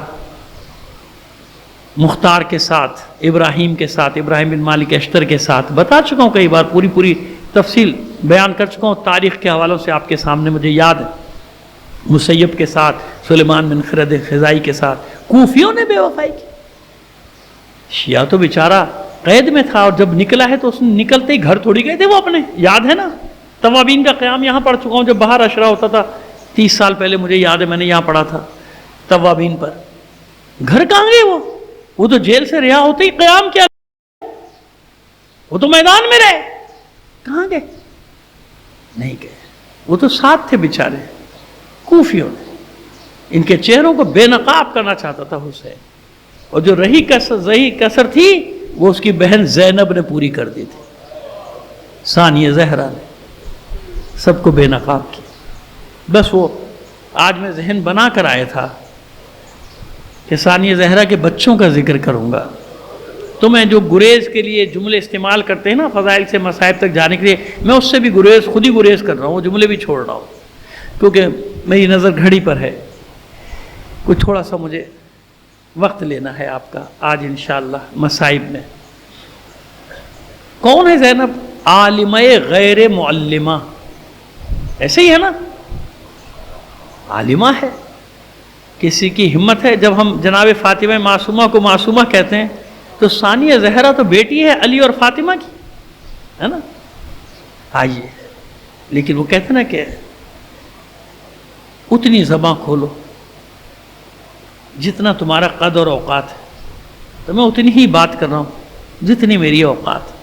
مختار کے ساتھ، ابراہیم کے ساتھ، ابراہیم بن مالک اشتر کے ساتھ. بتا چکا ہوں کئی بار، پوری تفصیل بیان کر چکا ہوں. تاریخ کے حوالوں سے آپ کے سامنے مجھے یاد ہے. مسیب کے ساتھ، سلیمان بن خرد خزائی کے ساتھ کوفیوں نے بے وفائی کی. شیعہ تو بیچارہ قید میں تھا، اور جب نکلا ہے تو اس نے نکلتے ہی گھر تھوڑی گئے تھے وہ اپنے. یاد ہے نا، توابین کا قیام یہاں پڑھ چکا ہوں جب باہر عشرہ ہوتا تھا 30 سال پہلے، مجھے یاد ہے میں نے یہاں پڑھا تھا توابین پر. گھر کہاں گئے وہ تو جیل سے رہا ہوتے ہی قیام کیا، وہ تو میدان میں رہے. کہاں گئے؟ نہیں گئے. وہ تو ساتھ تھے بیچارے کوفیوں نے. ان کے چہروں کو بے نقاب کرنا چاہتا تھا حسین، اور جو رہی کسر تھی وہ اس کی بہن زینب نے پوری کر دی تھی. ثانیہ زہرا نے سب کو بے نقاب کیا. بس وہ آج میں ذہن بنا کر آیا تھا کہ ثانیہ زہرا کے بچوں کا ذکر کروں گا، تو میں جو گریز کے لیے جملے استعمال کرتے ہیں نا فضائل سے مصائب تک جانے کے لیے، میں اس سے بھی خود ہی گریز کر رہا ہوں، وہ جملے بھی چھوڑ رہا ہوں، کیونکہ میری نظر گھڑی پر ہے. کچھ تھوڑا سا مجھے وقت لینا ہے آپ کا آج انشاءاللہ مصائب میں. کون ہے زینب؟ عالمہ غیر معلمہ، ایسے ہی ہے نا، عالمہ ہے. کسی کی ہمت ہے. جب ہم جناب فاطمہ معصومہ کو معصومہ کہتے ہیں تو ثانیہ زہرا تو بیٹی ہے علی اور فاطمہ کی، ہے نا. آئیے، لیکن وہ کہتے ہیں نا کہ اتنی زباں کھولو جتنا تمہارا قد اور اوقات ہے، تو میں اتنی ہی بات کر رہا ہوں جتنی میری اوقات ہے.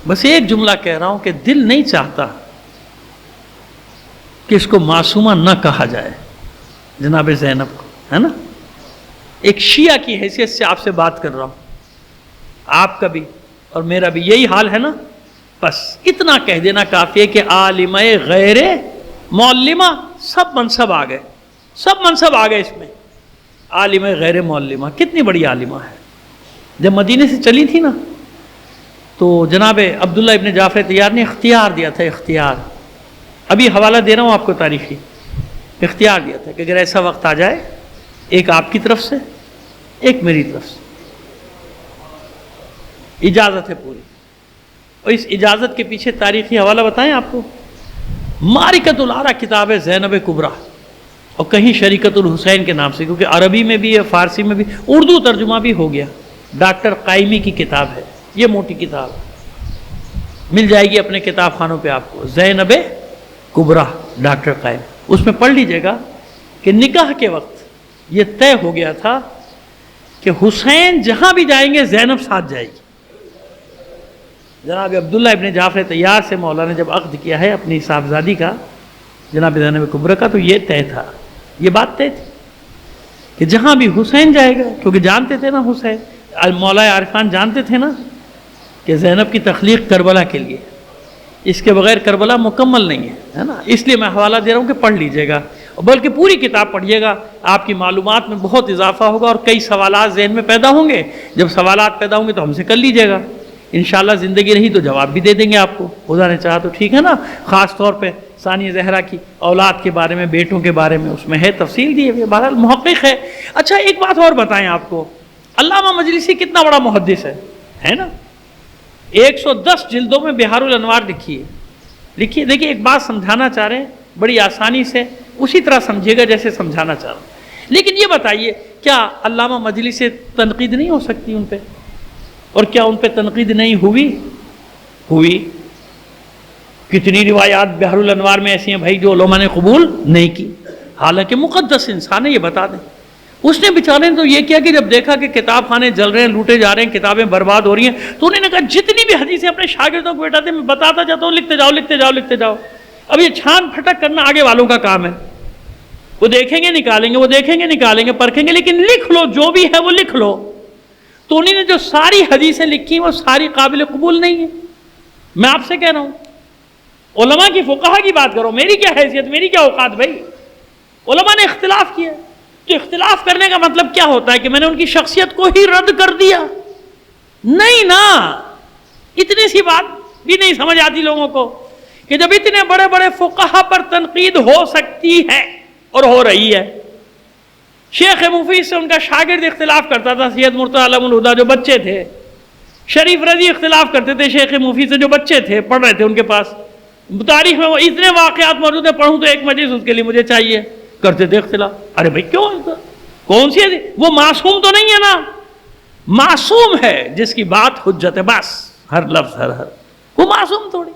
بس ایک جملہ کہہ رہا ہوں کہ دل نہیں چاہتا کہ اس کو معصومہ نہ کہا جائے، جناب زینب کو، ہے نا. ایک شیعہ کی حیثیت سے آپ سے بات کر رہا ہوں. آپ کا بھی اور میرا بھی یہی حال ہے نا. بس اتنا کہہ دینا کافی ہے کہ عالمہ غیر معلمہ، سب منصب آ گئے، سب منصب آ گئے اس میں. عالمہ غیر معلمہ کتنی بڑی عالمہ ہے. جب مدینے سے چلی تھی نا تو جناب عبداللہ ابن جعفر طیار نے اختیار دیا تھا. اختیار ابھی حوالہ دے رہا ہوں آپ کو تاریخی. اختیار دیا تھا کہ اگر ایسا وقت آ جائے، ایک آپ کی طرف سے ایک میری طرف سے، اجازت ہے پوری. اور اس اجازت کے پیچھے تاریخی حوالہ بتائیں آپ کو. معرکۃ العرا کتاب ہے زینب کبریٰ، اور کہیں شریکت الحسین کے نام سے، کیونکہ عربی میں بھی ہے، فارسی میں بھی، اردو ترجمہ بھی ہو گیا. ڈاکٹر قائمی کی کتاب ہے یہ، موٹی کتاب مل جائے گی اپنے کتاب خانوں پہ آپ کو، زینب کبریٰ ڈاکٹر قائم. اس میں پڑھ لیجئے گا کہ نکاح کے وقت یہ طے ہو گیا تھا کہ حسین جہاں بھی جائیں گے زینب ساتھ جائے گی. جناب عبداللہ ابن جعفر طیار سے مولا نے جب عقد کیا ہے اپنی صاحبزادی کا، جناب زینب کبریٰ کا، تو یہ طے تھا، یہ بات طے تھی کہ جہاں بھی حسین جائے گا، کیونکہ جانتے تھے نا حسین، مولا عارفان جانتے تھے نا کہ زینب کی تخلیق کربلا کے لیے، اس کے بغیر کربلا مکمل نہیں ہے نا. اس لیے میں حوالہ دے رہا ہوں کہ پڑھ لیجئے گا، بلکہ پوری کتاب پڑھیے گا، آپ کی معلومات میں بہت اضافہ ہوگا، اور کئی سوالات ذہن میں پیدا ہوں گے. جب سوالات پیدا ہوں گے تو ہم سے کر لیجئے گا، انشاءاللہ زندگی رہی تو جواب بھی دے دیں گے آپ کو، خدا نے چاہا تو، ٹھیک ہے نا. خاص طور پہ ثانیہ زہرا کی اولاد کے بارے میں، بیٹوں کے بارے میں اس میں ہے تفصیل دی ہے، بہرحال محقق ہے. اچھا ایک بات اور بتائیں آپ کو، علامہ مجلسی کتنا بڑا محدث ہے نا. 110 جلدوں میں بحار الانوار لکھی ہے. دیکھیے ایک بات سمجھانا چاہ رہے ہیں بڑی آسانی سے، اسی طرح سمجھیے گا جیسے سمجھانا چاہ رہا ہوں. لیکن یہ بتائیے کیا علامہ مجلسی سے تنقید نہیں ہو سکتی ان پہ؟ اور کیا ان پہ تنقید نہیں ہوئی؟ کتنی روایات بحر الانوار میں ایسی ہیں بھائی جو علماء نے قبول نہیں کی، حالانکہ مقدس انسان ہے، یہ بتا دیں. اس نے بیچارے نے تو یہ کیا کہ جب دیکھا کہ کتاب خانے جل رہے ہیں، لوٹے جا رہے ہیں، کتابیں برباد ہو رہی ہیں، تو انہوں نے کہا جتنی بھی حدیثیں اپنے شاگردوں کو بیٹھاتے میں بتاتا جاتا ہوں، لکھتے جاؤ. اب یہ چھان پھٹک کرنا آگے والوں کا کام ہے، وہ دیکھیں گے نکالیں گے پرکھیں گے، لیکن لکھ لو، جو بھی ہے وہ لکھ لو. تو انہوں نے جو ساری حدیثیں لکھی وہ ساری قابل قبول نہیں ہیں. میں آپ سے کہہ رہا ہوں علماء کی فقہا کی بات کرو، میری کیا حیثیت، میری کیا اوقات بھائی؟ علماء نے اختلاف کیا، تو اختلاف کرنے کا مطلب کیا ہوتا ہے کہ میں نے ان کی شخصیت کو ہی رد کر دیا؟ نہیں نا، اتنی سی بات بھی نہیں سمجھ آتی لوگوں کو کہ جب اتنے بڑے بڑے فقہا پر تنقید ہو سکتی ہے اور ہو رہی ہے۔ شیخ مفید سے ان کا شاگرد اختلاف کرتا تھا، سید مرتضی علم الہدیٰ، جو بچے تھے۔ شریف رضی اختلاف کرتے تھے شیخ مفید سے، جو بچے تھے پڑھ رہے تھے ان کے پاس۔ تاریخ میں وہ اتنے واقعات موجود ہیں، پڑھوں تو ایک مجلس اس کے لیے مجھے چاہیے، کرتے تھے اختلاف۔ ارے بھائی کیوں ایسا؟ کون سی ہے؟ وہ معصوم تو نہیں ہے نا؟ معصوم ہے جس کی بات حجت ہے، بس ہر لفظ ہر وہ معصوم تھوڑی۔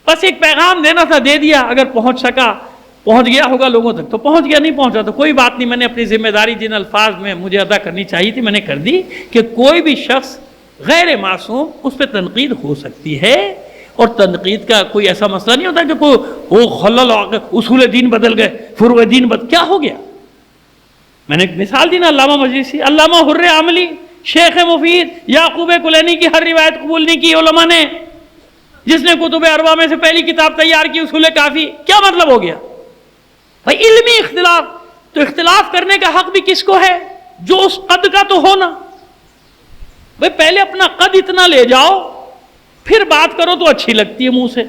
بس ایک پیغام دینا تھا، دے دیا، اگر پہنچ سکا پہنچ گیا ہوگا لوگوں تک تو پہنچ گیا، نہیں پہنچا تو کوئی بات نہیں۔ میں نے اپنی ذمہ داری جن الفاظ میں مجھے ادا کرنی چاہیے تھی میں نے کر دی، کہ کوئی بھی شخص غیر معصوم، اس پہ تنقید ہو سکتی ہے، اور تنقید کا کوئی ایسا مسئلہ نہیں ہوتا کہ کوئی وہ خلل اصول دین بدل گئے، فروع دین کیا ہو گیا؟ میں نے ایک مثال دی نا، علامہ مجلسی، علامہ حر عاملی، شیخ مفید، یعقوب کلینی کی ہر روایت قبول نہیں کی علماء نے، جس نے کتب اربعہ میں سے پہلی کتاب تیار کی اصول کافی، کیا مطلب ہو گیا؟ بھائی علمی اختلاف، تو اختلاف کرنے کا حق بھی کس کو ہے؟ جو اس قد کا تو ہونا۔ بھئی پہلے اپنا قد اتنا لے جاؤ، پھر بات کرو تو اچھی لگتی ہے منہ سے۔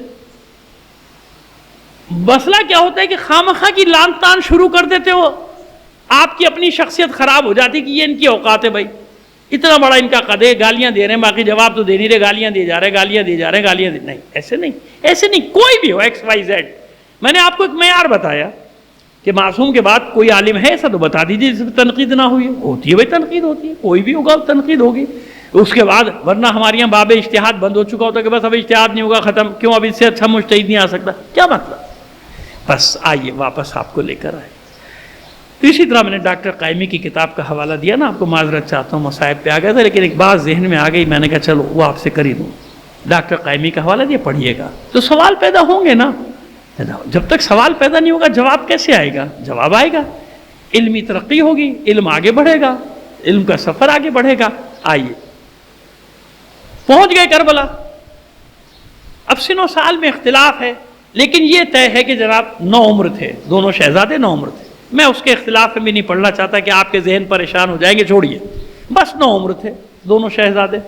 مسئلہ کیا ہوتا ہے کہ خامخواہ کی لان تان شروع کر دیتے ہو، آپ کی اپنی شخصیت خراب ہو جاتی کہ یہ ان کی اوقات ہے۔ بھائی اتنا بڑا ان کا قد ہے، گالیاں دے رہے ہیں، باقی جواب تو دے نہیں رہے، گالیاں دیے جا رہے ہیں، گالیاں دیے جا رہے ہیں، گالیاں نہیں، ایسے نہیں، ایسے نہیں۔ کوئی بھی ہو ایکس وائی زیڈ، میں نے آپ کو ایک معیار بتایا کہ معصوم کے بعد کوئی عالم ہے ایسا تو بتا دیجیے جس پہ تنقید نہ ہوئی ہوتی ہے۔ بھائی تنقید ہوتی ہے، کوئی بھی ہوگا تنقید ہوگی اس کے بعد، ورنہ ہمارے یہاں باب اجتہاد بند ہو چکا ہوتا کہ بس اب اجتہاد نہیں ہوگا، ختم، کیوں اب اس سے اچھا مجتہد نہیں آ سکتا، کیا مطلب؟ بس آئیے واپس آپ کو لے کر آئے۔ تو اسی طرح میں نے ڈاکٹر قائمی کی کتاب کا حوالہ دیا نا، آپ کو معذرت چاہتا ہوں مصائب پہ آ گیا تھا، لیکن ایک بات ذہن میں آ گئی، میں نے کہا چلو وہ آپ سے کر ہی دوں۔ ڈاکٹر قائمی کا حوالہ دیا، پڑھیے گا تو سوال پیدا ہوں گے نا۔ جب تک سوال پیدا نہیں ہوگا جواب کیسے آئے گا؟ جواب آئے گا، علمی ترقی ہوگی، علم آگے بڑھے گا، علم کا سفر آگے بڑھے گا۔ آئیے پہنچ گئے کربلا۔ اب سن و سال میں اختلاف ہے، لیکن یہ طے ہے کہ جناب 9 عمر تھے، دونوں شہزادے 9 عمر تھے۔ میں اس کے اختلاف میں بھی نہیں پڑھنا چاہتا کہ آپ کے ذہن پریشان ہو جائیں گے، چھوڑیے، بس 9 عمر تھے دونوں شہزادے۔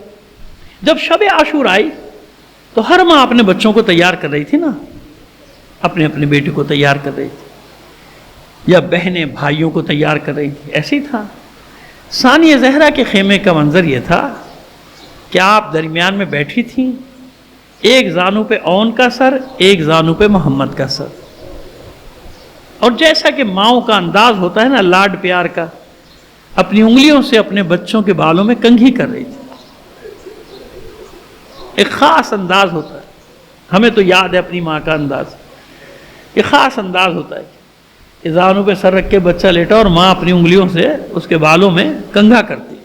جب شب عاشور آئی تو ہر ماں اپنے بچوں کو تیار کر رہی تھی نا، اپنے بیٹے کو تیار کر رہی تھی، یا بہنیں بھائیوں کو تیار کر رہی تھی، ایسے ہی تھا۔ ثانیہ زہرا کے خیمے کا منظر یہ تھا کہ آپ درمیان میں بیٹھی تھیں، ایک زانو پہ اون کا سر، ایک زانو پہ محمد کا سر، اور جیسا کہ ماؤں کا انداز ہوتا ہے نا لاڈ پیار کا، اپنی انگلیوں سے اپنے بچوں کے بالوں میں کنگھی کر رہی تھی۔ ایک خاص انداز ہوتا ہے، ہمیں تو یاد ہے اپنی ماں کا انداز، ایک خاص انداز ہوتا ہے کہ زانوں پہ سر رکھ کے بچہ لیٹا اور ماں اپنی انگلیوں سے اس کے بالوں میں کنگھا کرتی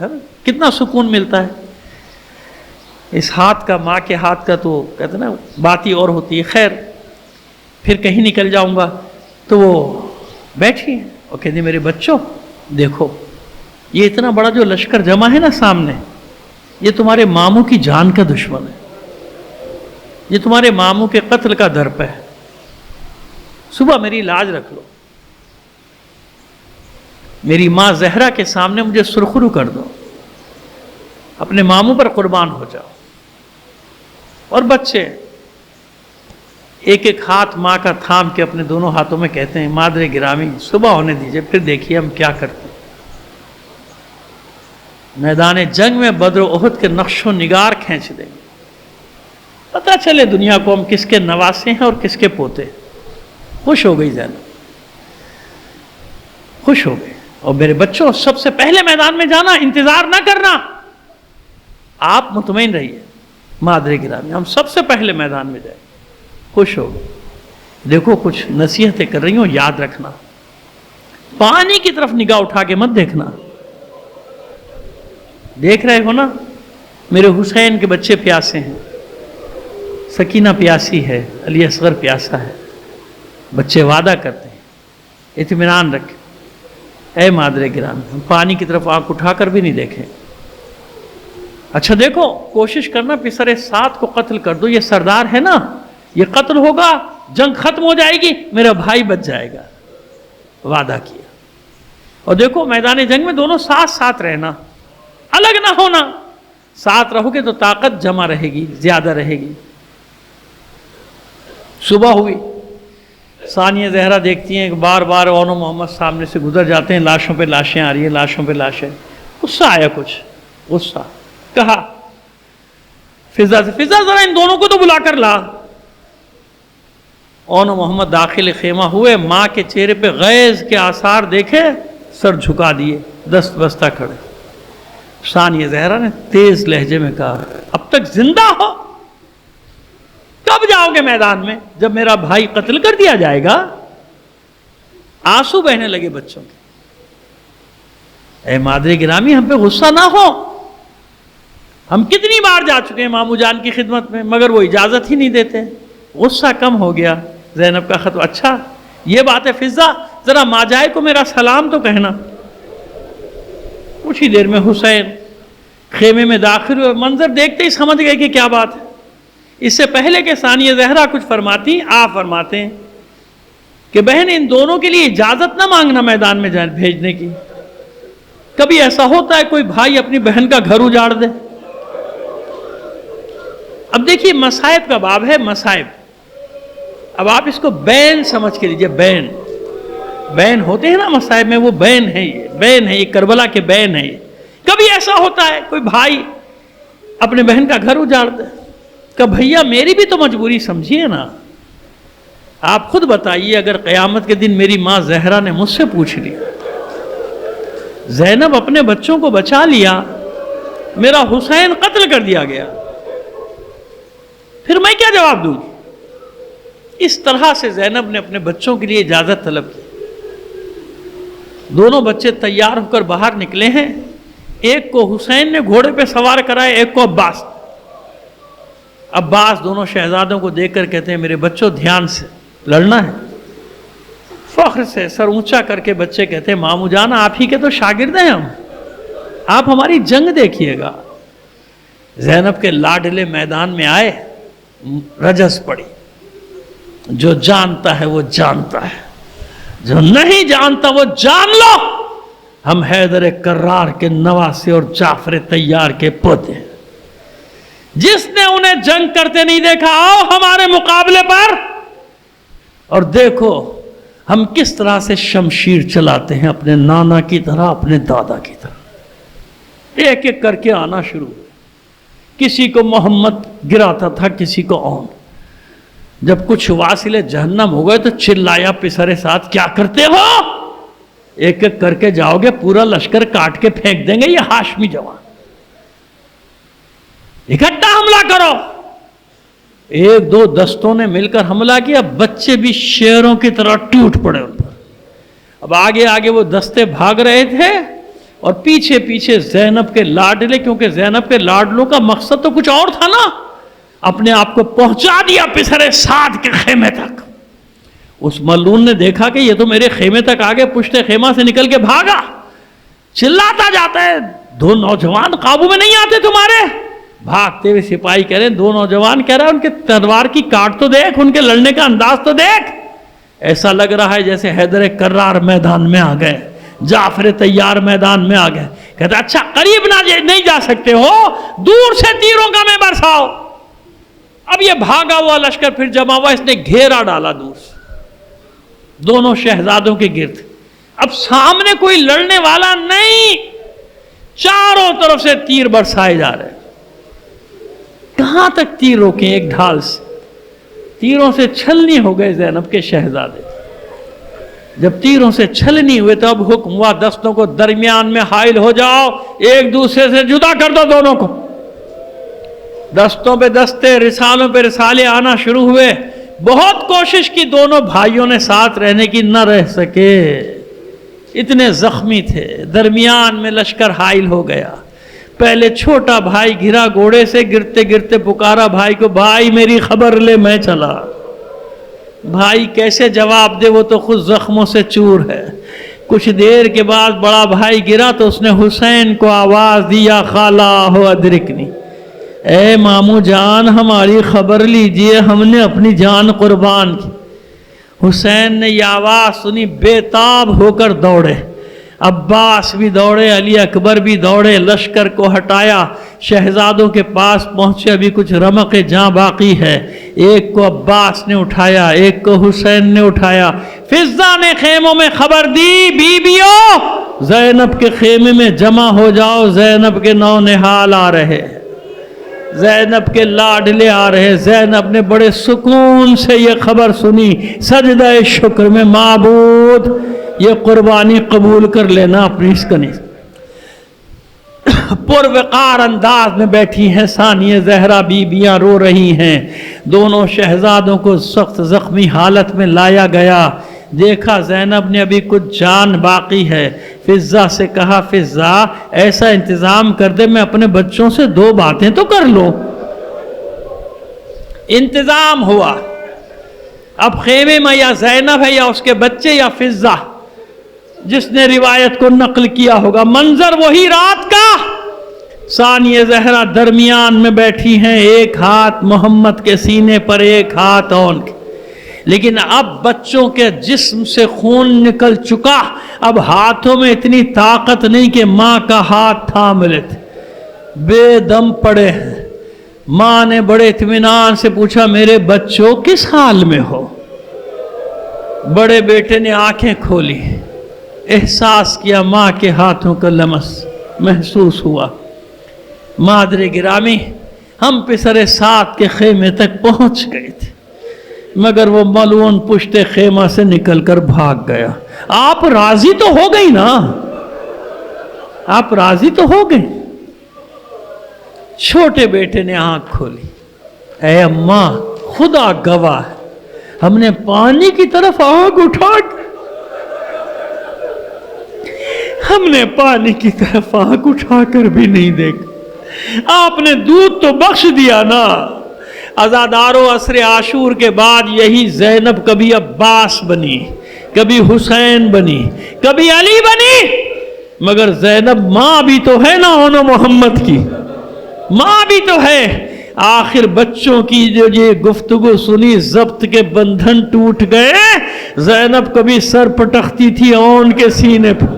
ہے، کتنا سکون ملتا ہے اس ہاتھ کا، ماں کے ہاتھ کا تو کہتے ہیں نا بات ہی اور ہوتی ہے۔ خیر پھر کہیں نکل جاؤں گا تو وہ بیٹھی ہیں اور کہتی میرے بچوں دیکھو، یہ اتنا بڑا جو لشکر جمع ہے نا سامنے، یہ تمہارے ماموں کی جان کا دشمن ہے، یہ تمہارے ماموں کے قتل کا درپے ہے، صبح میری لاج رکھ لو، میری ماں زہرا کے سامنے مجھے سرخرو کر دو، اپنے ماموں پر قربان ہو جاؤ۔ اور بچے ایک ایک ہاتھ ماں کا تھام کے اپنے دونوں ہاتھوں میں کہتے ہیں مادر گرامی صبح ہونے دیجئے، پھر دیکھیے ہم کیا کرتے ہیں۔ میدان جنگ میں بدر و احد کے نقش و نگار کھینچ دیں گے، پتہ چلے دنیا کو ہم کس کے نواسے ہیں اور کس کے پوتے۔ خوش ہو گئی زینب، خوش ہو گئی۔ اور میرے بچوں سب سے پہلے میدان میں جانا، انتظار نہ کرنا، آپ مطمئن رہیے مادر گرامی، ہم سب سے پہلے میدان میں جائیں۔ خوش ہو گئی۔ دیکھو کچھ نصیحتیں کر رہی ہوں، یاد رکھنا، پانی کی طرف نگاہ اٹھا کے مت دیکھنا۔ دیکھ رہے ہو نا میرے حسین کے بچے پیاسے ہیں، سکینہ پیاسی ہے، علی اصغر پیاسا ہے، بچے وعدہ کرتے ہیں اطمینان رکھیں۔ اے مادر گرامی، ہم پانی کی طرف آنکھ اٹھا کر بھی نہیں دیکھیں۔ اچھا دیکھو، کوشش کرنا پسر سات کو قتل کر دو، یہ سردار ہے نا، یہ قتل ہوگا، جنگ ختم ہو جائے گی، میرا بھائی بچ جائے گا، وعدہ کیا۔ اور دیکھو میدان جنگ میں دونوں ساتھ ساتھ رہنا، الگ نہ ہونا، ساتھ رہو گے تو طاقت جمع رہے گی، زیادہ رہے گی۔ صبح ہوئی، ثانیہ زہرا دیکھتی ہیں کہ بار بار اون و محمد سامنے سے گزر جاتے ہیں، لاشوں پہ لاشیں آ رہی ہیں، لاشوں پہ لاشیں۔ غصہ آیا، کچھ غصہ، کہا فضا سے، فضا ذرا ان دونوں کو تو بلا کر لا۔ اون و محمد داخل خیمہ ہوئے، ماں کے چہرے پہ غیظ کے آثار دیکھے، سر جھکا دیے، دست بستہ کھڑے۔ ثانیہ زہرا نے تیز لہجے میں کہا اب تک زندہ ہو؟ کب جاؤ گے میدان میں جب میرا بھائی قتل کر دیا جائے گا؟ آنسو بہنے لگے بچوں کے۔ اے مادر گرامی، ہم پہ غصہ نہ ہو، ہم کتنی بار جا چکے ہیں ماموں جان کی خدمت میں، مگر وہ اجازت ہی نہیں دیتے۔ غصہ کم ہو گیا۔ زینب کا خط، اچھا یہ بات ہے فضا، ذرا ماجائے کو میرا سلام تو کہنا۔ کچھ ہی دیر میں حسین خیمے میں داخل ہوئے، منظر دیکھتے ہی سمجھ گئے کہ کیا بات ہے۔ اس سے پہلے کہ ثانیہ زہرا کچھ فرماتی، آپ فرماتے ہیں کہ بہن ان دونوں کے لیے اجازت نہ مانگنا میدان میں بھیجنے کی۔ کبھی ایسا ہوتا ہے کوئی بھائی اپنی بہن کا گھر اجاڑ دے؟ اب دیکھیے مصائب کا باب ہے، مصائب۔ اب آپ اس کو بین سمجھ کے لیجئے، بین بین ہوتے ہیں نا مصائب میں، وہ بین ہے، یہ بین ہے، یہ کربلا کے بین ہے۔ کبھی ایسا ہوتا ہے کوئی بھائی اپنے بہن کا گھر اجاڑ دے، کہ بھیا میری بھی تو مجبوری سمجھیے نا۔ آپ خود بتائیے، اگر قیامت کے دن میری ماں زہرا نے مجھ سے پوچھ لیا، زینب اپنے بچوں کو بچا لیا، میرا حسین قتل کر دیا گیا، پھر میں کیا جواب دوں گی؟ اس طرح سے زینب نے اپنے بچوں کے لیے اجازت طلب کی۔ دونوں بچے تیار ہو کر باہر نکلے ہیں، ایک کو حسین نے گھوڑے پہ سوار کرائے، ایک کو عباس۔ عباس دونوں شہزادوں کو دیکھ کر کہتے ہیں میرے بچوں دھیان سے لڑنا ہے۔ فخر سے سر اونچا کر کے بچے کہتے ہیں ماموں جان آپ ہی کے تو شاگرد ہیں ہم، آپ ہماری جنگ دیکھیے گا۔ زینب کے لاڈلے میدان میں آئے، رجس پڑی، جو جانتا ہے وہ جانتا ہے، جو نہیں جانتا وہ جان لو، ہم حیدر کرار کے نواسے اور جعفر طیار کے پوتے ہیں۔ جس نے انہیں جنگ کرتے نہیں دیکھا، آؤ ہمارے مقابلے پر اور دیکھو ہم کس طرح سے شمشیر چلاتے ہیں، اپنے نانا کی طرح، اپنے دادا کی طرح۔ ایک ایک کر کے آنا شروع ہوئے، کسی کو محمد گراتا تھا، کسی کو اون۔ جب کچھ واصل جہنم ہو گئے تو چلایا پسرے ساتھ کیا کرتے ہو؟ ایک ایک کر کے جاؤ گے پورا لشکر کاٹ کے پھینک دیں گے یہ ہاشمی جوان، اکٹھا حملہ کرو۔ ایک دو دستوں نے مل کر حملہ کیا، بچے بھی شیروں کی طرح ٹوٹ پڑے ان پر۔ اب آگے آگے وہ دستے بھاگ رہے تھے اور پیچھے پیچھے زینب کے لاڈلے، کیونکہ زینب کے لاڈلوں کا مقصد تو کچھ اور تھا نا، اپنے آپ کو پہنچا دیا پسرے سعد کے خیمے تک۔ اس ملعون نے دیکھا کہ یہ تو میرے خیمے تک آگے، پشت خیمہ سے نکل کے بھاگا، چلاتا جاتا ہے دو نوجوان قابو میں نہیں آتے تمہارے؟ بھاگتے ہوئے سپاہی کہہ رہے ہیں دو نوجوان، کہہ رہا ہے ان کے تلوار کی کاٹ تو دیکھ، ان کے لڑنے کا انداز تو دیکھ، ایسا لگ رہا ہے جیسے حیدر کرار میدان میں آ گئے، جعفر طیار میدان میں آ گئے۔ کہتا ہے اچھا قریب نہیں جا سکتے ہو، دور سے تیروں کا میں برساؤ۔ اب یہ بھاگا ہوا لشکر پھر جمع ہوا، اس نے گھیرا ڈالا دور سے دونوں شہزادوں کے گرد۔ اب سامنے کوئی لڑنے والا نہیں، چاروں طرف سے تیر برسائے جا رہے ہیں۔ کہاں تک تیر روکیں؟ ایک ڈھال سے تیروں سے چھلنی ہو گئے زینب کے شہزادے۔ جب تیروں سے چھلنی ہوئے تو اب حکم ہوا دستوں کو درمیان میں حائل ہو جاؤ، ایک دوسرے سے جدا کر دو دونوں کو۔ دستوں پہ دستے، رسالوں پہ رسالے آنا شروع ہوئے۔ بہت کوشش کی دونوں بھائیوں نے ساتھ رہنے کی، نہ رہ سکے، اتنے زخمی تھے۔ درمیان میں لشکر حائل ہو گیا۔ پہلے چھوٹا بھائی گرا گھوڑے سے، گرتے گرتے پکارا بھائی کو، بھائی میری خبر لے میں چلا۔ بھائی کیسے جواب دے، وہ تو خود زخموں سے چور ہے۔ کچھ دیر کے بعد بڑا بھائی گرا تو اس نے حسین کو آواز دیا، خالہ ہو ادرکنی، اے ماموں جان ہماری خبر لیجئے، ہم نے اپنی جان قربان کی۔ حسین نے یہ آواز سنی، بے تاب ہو کر دوڑے، عباس بھی دوڑے، علی اکبر بھی دوڑے، لشکر کو ہٹایا، شہزادوں کے پاس پہنچے، ابھی کچھ رمق جاں باقی ہے۔ ایک کو عباس نے اٹھایا، ایک کو حسین نے اٹھایا۔ فضہ نے خیموں میں خبر دی، بیویوں زینب کے خیمے میں جمع ہو جاؤ، زینب کے نونہال آ رہے، زینب کے لاڈلے آ رہے۔ زینب نے بڑے سکون سے یہ خبر سنی، سجدہ شکر میں، معبود یہ قربانی قبول کر لینا اپنی اس کنی۔ پروقار انداز میں بیٹھی ہیں ثانیہ زہرا، بیویاں رو رہی ہیں۔ دونوں شہزادوں کو سخت زخمی حالت میں لایا گیا، دیکھا زینب نے ابھی کچھ جان باقی ہے۔ فضہ سے کہا، فضہ ایسا انتظام کر دے میں اپنے بچوں سے 2 باتیں تو کر لوں۔ انتظام ہوا، اب خیمے میں یا زینب ہے یا اس کے بچے یا فضہ، جس نے روایت کو نقل کیا ہوگا۔ منظر وہی رات کا، ثانیہ زہرا درمیان میں بیٹھی ہیں، ایک ہاتھ محمد کے سینے پر، ایک ہاتھ ان کے، لیکن اب بچوں کے جسم سے خون نکل چکا، اب ہاتھوں میں اتنی طاقت نہیں کہ ماں کا ہاتھ تھام لیتے، بے دم پڑے ہیں۔ ماں نے بڑے اطمینان سے پوچھا، میرے بچوں کس حال میں ہو؟ بڑے بیٹے نے آنکھیں کھولی، احساس کیا ماں کے ہاتھوں کا لمس محسوس ہوا۔ مادر گرامی، ہم پسر سات کے خیمے تک پہنچ گئے تھے، مگر وہ ملعون پشت خیمہ سے نکل کر بھاگ گیا۔ آپ راضی تو ہو گئی نا؟ آپ راضی تو ہو گئی؟ چھوٹے بیٹے نے آنکھ کھولی، اے اماں خدا گواہ ہے، ہم نے پانی کی طرف آنکھ اٹھا ہم نے پانی کی طرف آنکھ اٹھا کر بھی نہیں دیکھا، آپ نے دودھ تو بخش دیا نا۔ عزادارو عصر عاشور کے بعد یہی زینب کبھی عباس بنی، کبھی حسین بنی، کبھی علی بنی، مگر زینب ماں بھی تو ہے نا انو محمد کی، ماں بھی تو ہے۔ آخر بچوں کی جو یہ گفتگو سنی، ضبط کے بندھن ٹوٹ گئے۔ زینب کبھی سر پٹختی تھی اون کے سینے پر،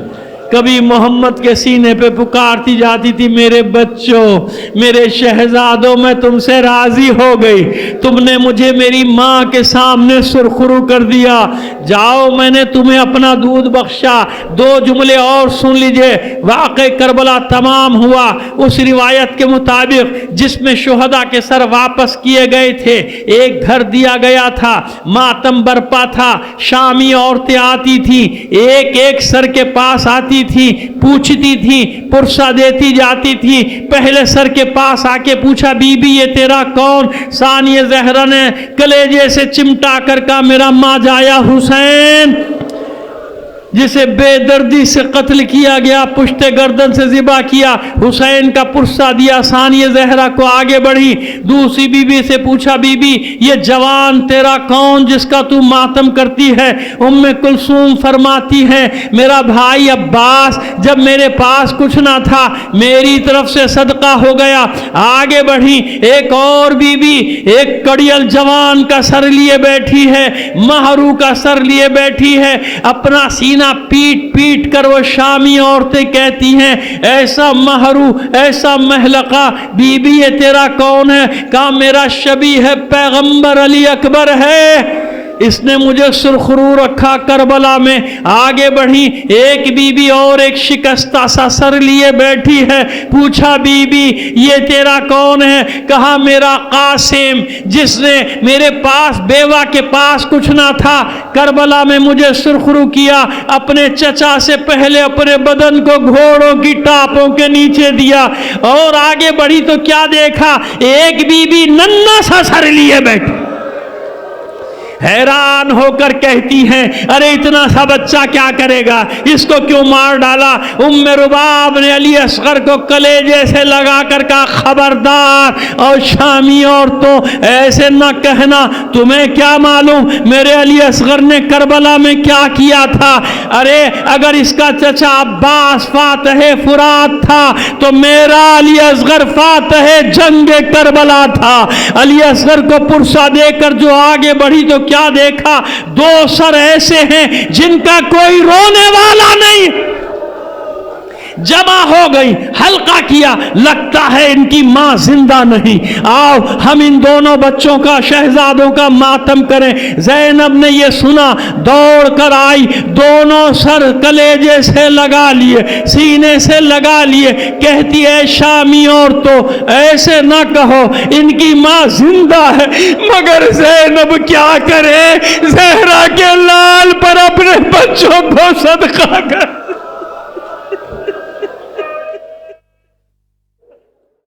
کبھی محمد کے سینے پہ پکارتی جاتی تھی، میرے بچوں، میرے شہزادوں، میں تم سے راضی ہو گئی، تم نے مجھے میری ماں کے سامنے سرخرو کر دیا، جاؤ میں نے تمہیں اپنا دودھ بخشا۔ 2 جملے اور سن لیجئے، واقع کربلا تمام ہوا اس روایت کے مطابق جس میں شہداء کے سر واپس کیے گئے تھے۔ ایک گھر دیا گیا تھا، ماتم برپا تھا، شامی عورتیں آتی تھیں، ایک ایک سر کے پاس آتی تھی، پوچھتی تھی، پرسہ دیتی جاتی تھی۔ پہلے سر کے پاس آ کے پوچھا، بی بی یہ تیرا کون؟ ثانیہ زہرا نے کلیجے سے چمٹا کر کہا، میرا ماں جایا حسین، جسے بے دردی سے قتل کیا گیا، پشت گردن سے ذبح کیا۔ حسین کا پرسہ دیا، ثانیہ زہرا کو آگے بڑھی، دوسری بی بی سے پوچھا، بی بی یہ جوان تیرا کون جس کا تو ماتم کرتی ہے؟ ام کلثوم فرماتی ہے، میرا بھائی عباس جب میرے پاس کچھ نہ تھا میری طرف سے صدقہ ہو گیا۔ آگے بڑھی، ایک اور بی بی ایک کڑیل جوان کا سر لیے بیٹھی ہے، مہرو کا سر لیے بیٹھی ہے، اپنا سینہ پیٹ پیٹ کر وہ شامی عورتیں کہتی ہیں، ایسا مہرو، ایسا محلقہ، بی بی یہ تیرا کون ہے؟ کہا میرا شبیہ ہے پیغمبر علی اکبر ہے، اس نے مجھے سرخرو رکھا کربلا میں۔ آگے بڑھی، ایک بی بی اور ایک شکستہ سا سر لیے بیٹھی ہے، پوچھا بی بی یہ تیرا کون ہے؟ کہا میرا قاسم، جس نے میرے پاس، بیوہ کے پاس کچھ نہ تھا، کربلا میں مجھے سرخرو کیا، اپنے چچا سے پہلے اپنے بدن کو گھوڑوں کی ٹاپوں کے نیچے دیا۔ اور آگے بڑھی تو کیا دیکھا، ایک بی بی ننھا سا سر لیے بیٹھی، حیران ہو کر کہتی ہیں ارے اتنا سا بچہ کیا کرے گا، اس کو کیوں مار ڈالا؟ ام رباب نے علی اصغر کو کلیجے سے لگا کر کہا خبردار اور شامی عورتوں ایسے نہ کہنا، تمہیں کیا معلوم میرے علی اصغر نے کربلا میں کیا کیا تھا؟ ارے اگر اس کا چچا عباس فاتح فرات تھا تو میرا علی اصغر فاتح جنگ کربلا تھا۔ علی اصغر کو پرسہ دے کر جو آگے بڑھی تو کیا دیکھا؟ دو سر ایسے ہیں جن کا کوئی رونے والا نہیں، جمع ہو گئی، حلقہ کیا، لگتا ہے ان کی ماں زندہ نہیں، آؤ ہم ان دونوں بچوں کا، شہزادوں کا ماتم کریں۔ زینب نے یہ سنا، دوڑ کر آئی، دونوں سر کلیجے سے لگا لیے، سینے سے لگا لیے، کہتی ہے شامی عورتوں ایسے نہ کہو، ان کی ماں زندہ ہے۔ مگر زینب کیا کرے، زہرا کے لال پر اپنے بچوں کو صدقہ کر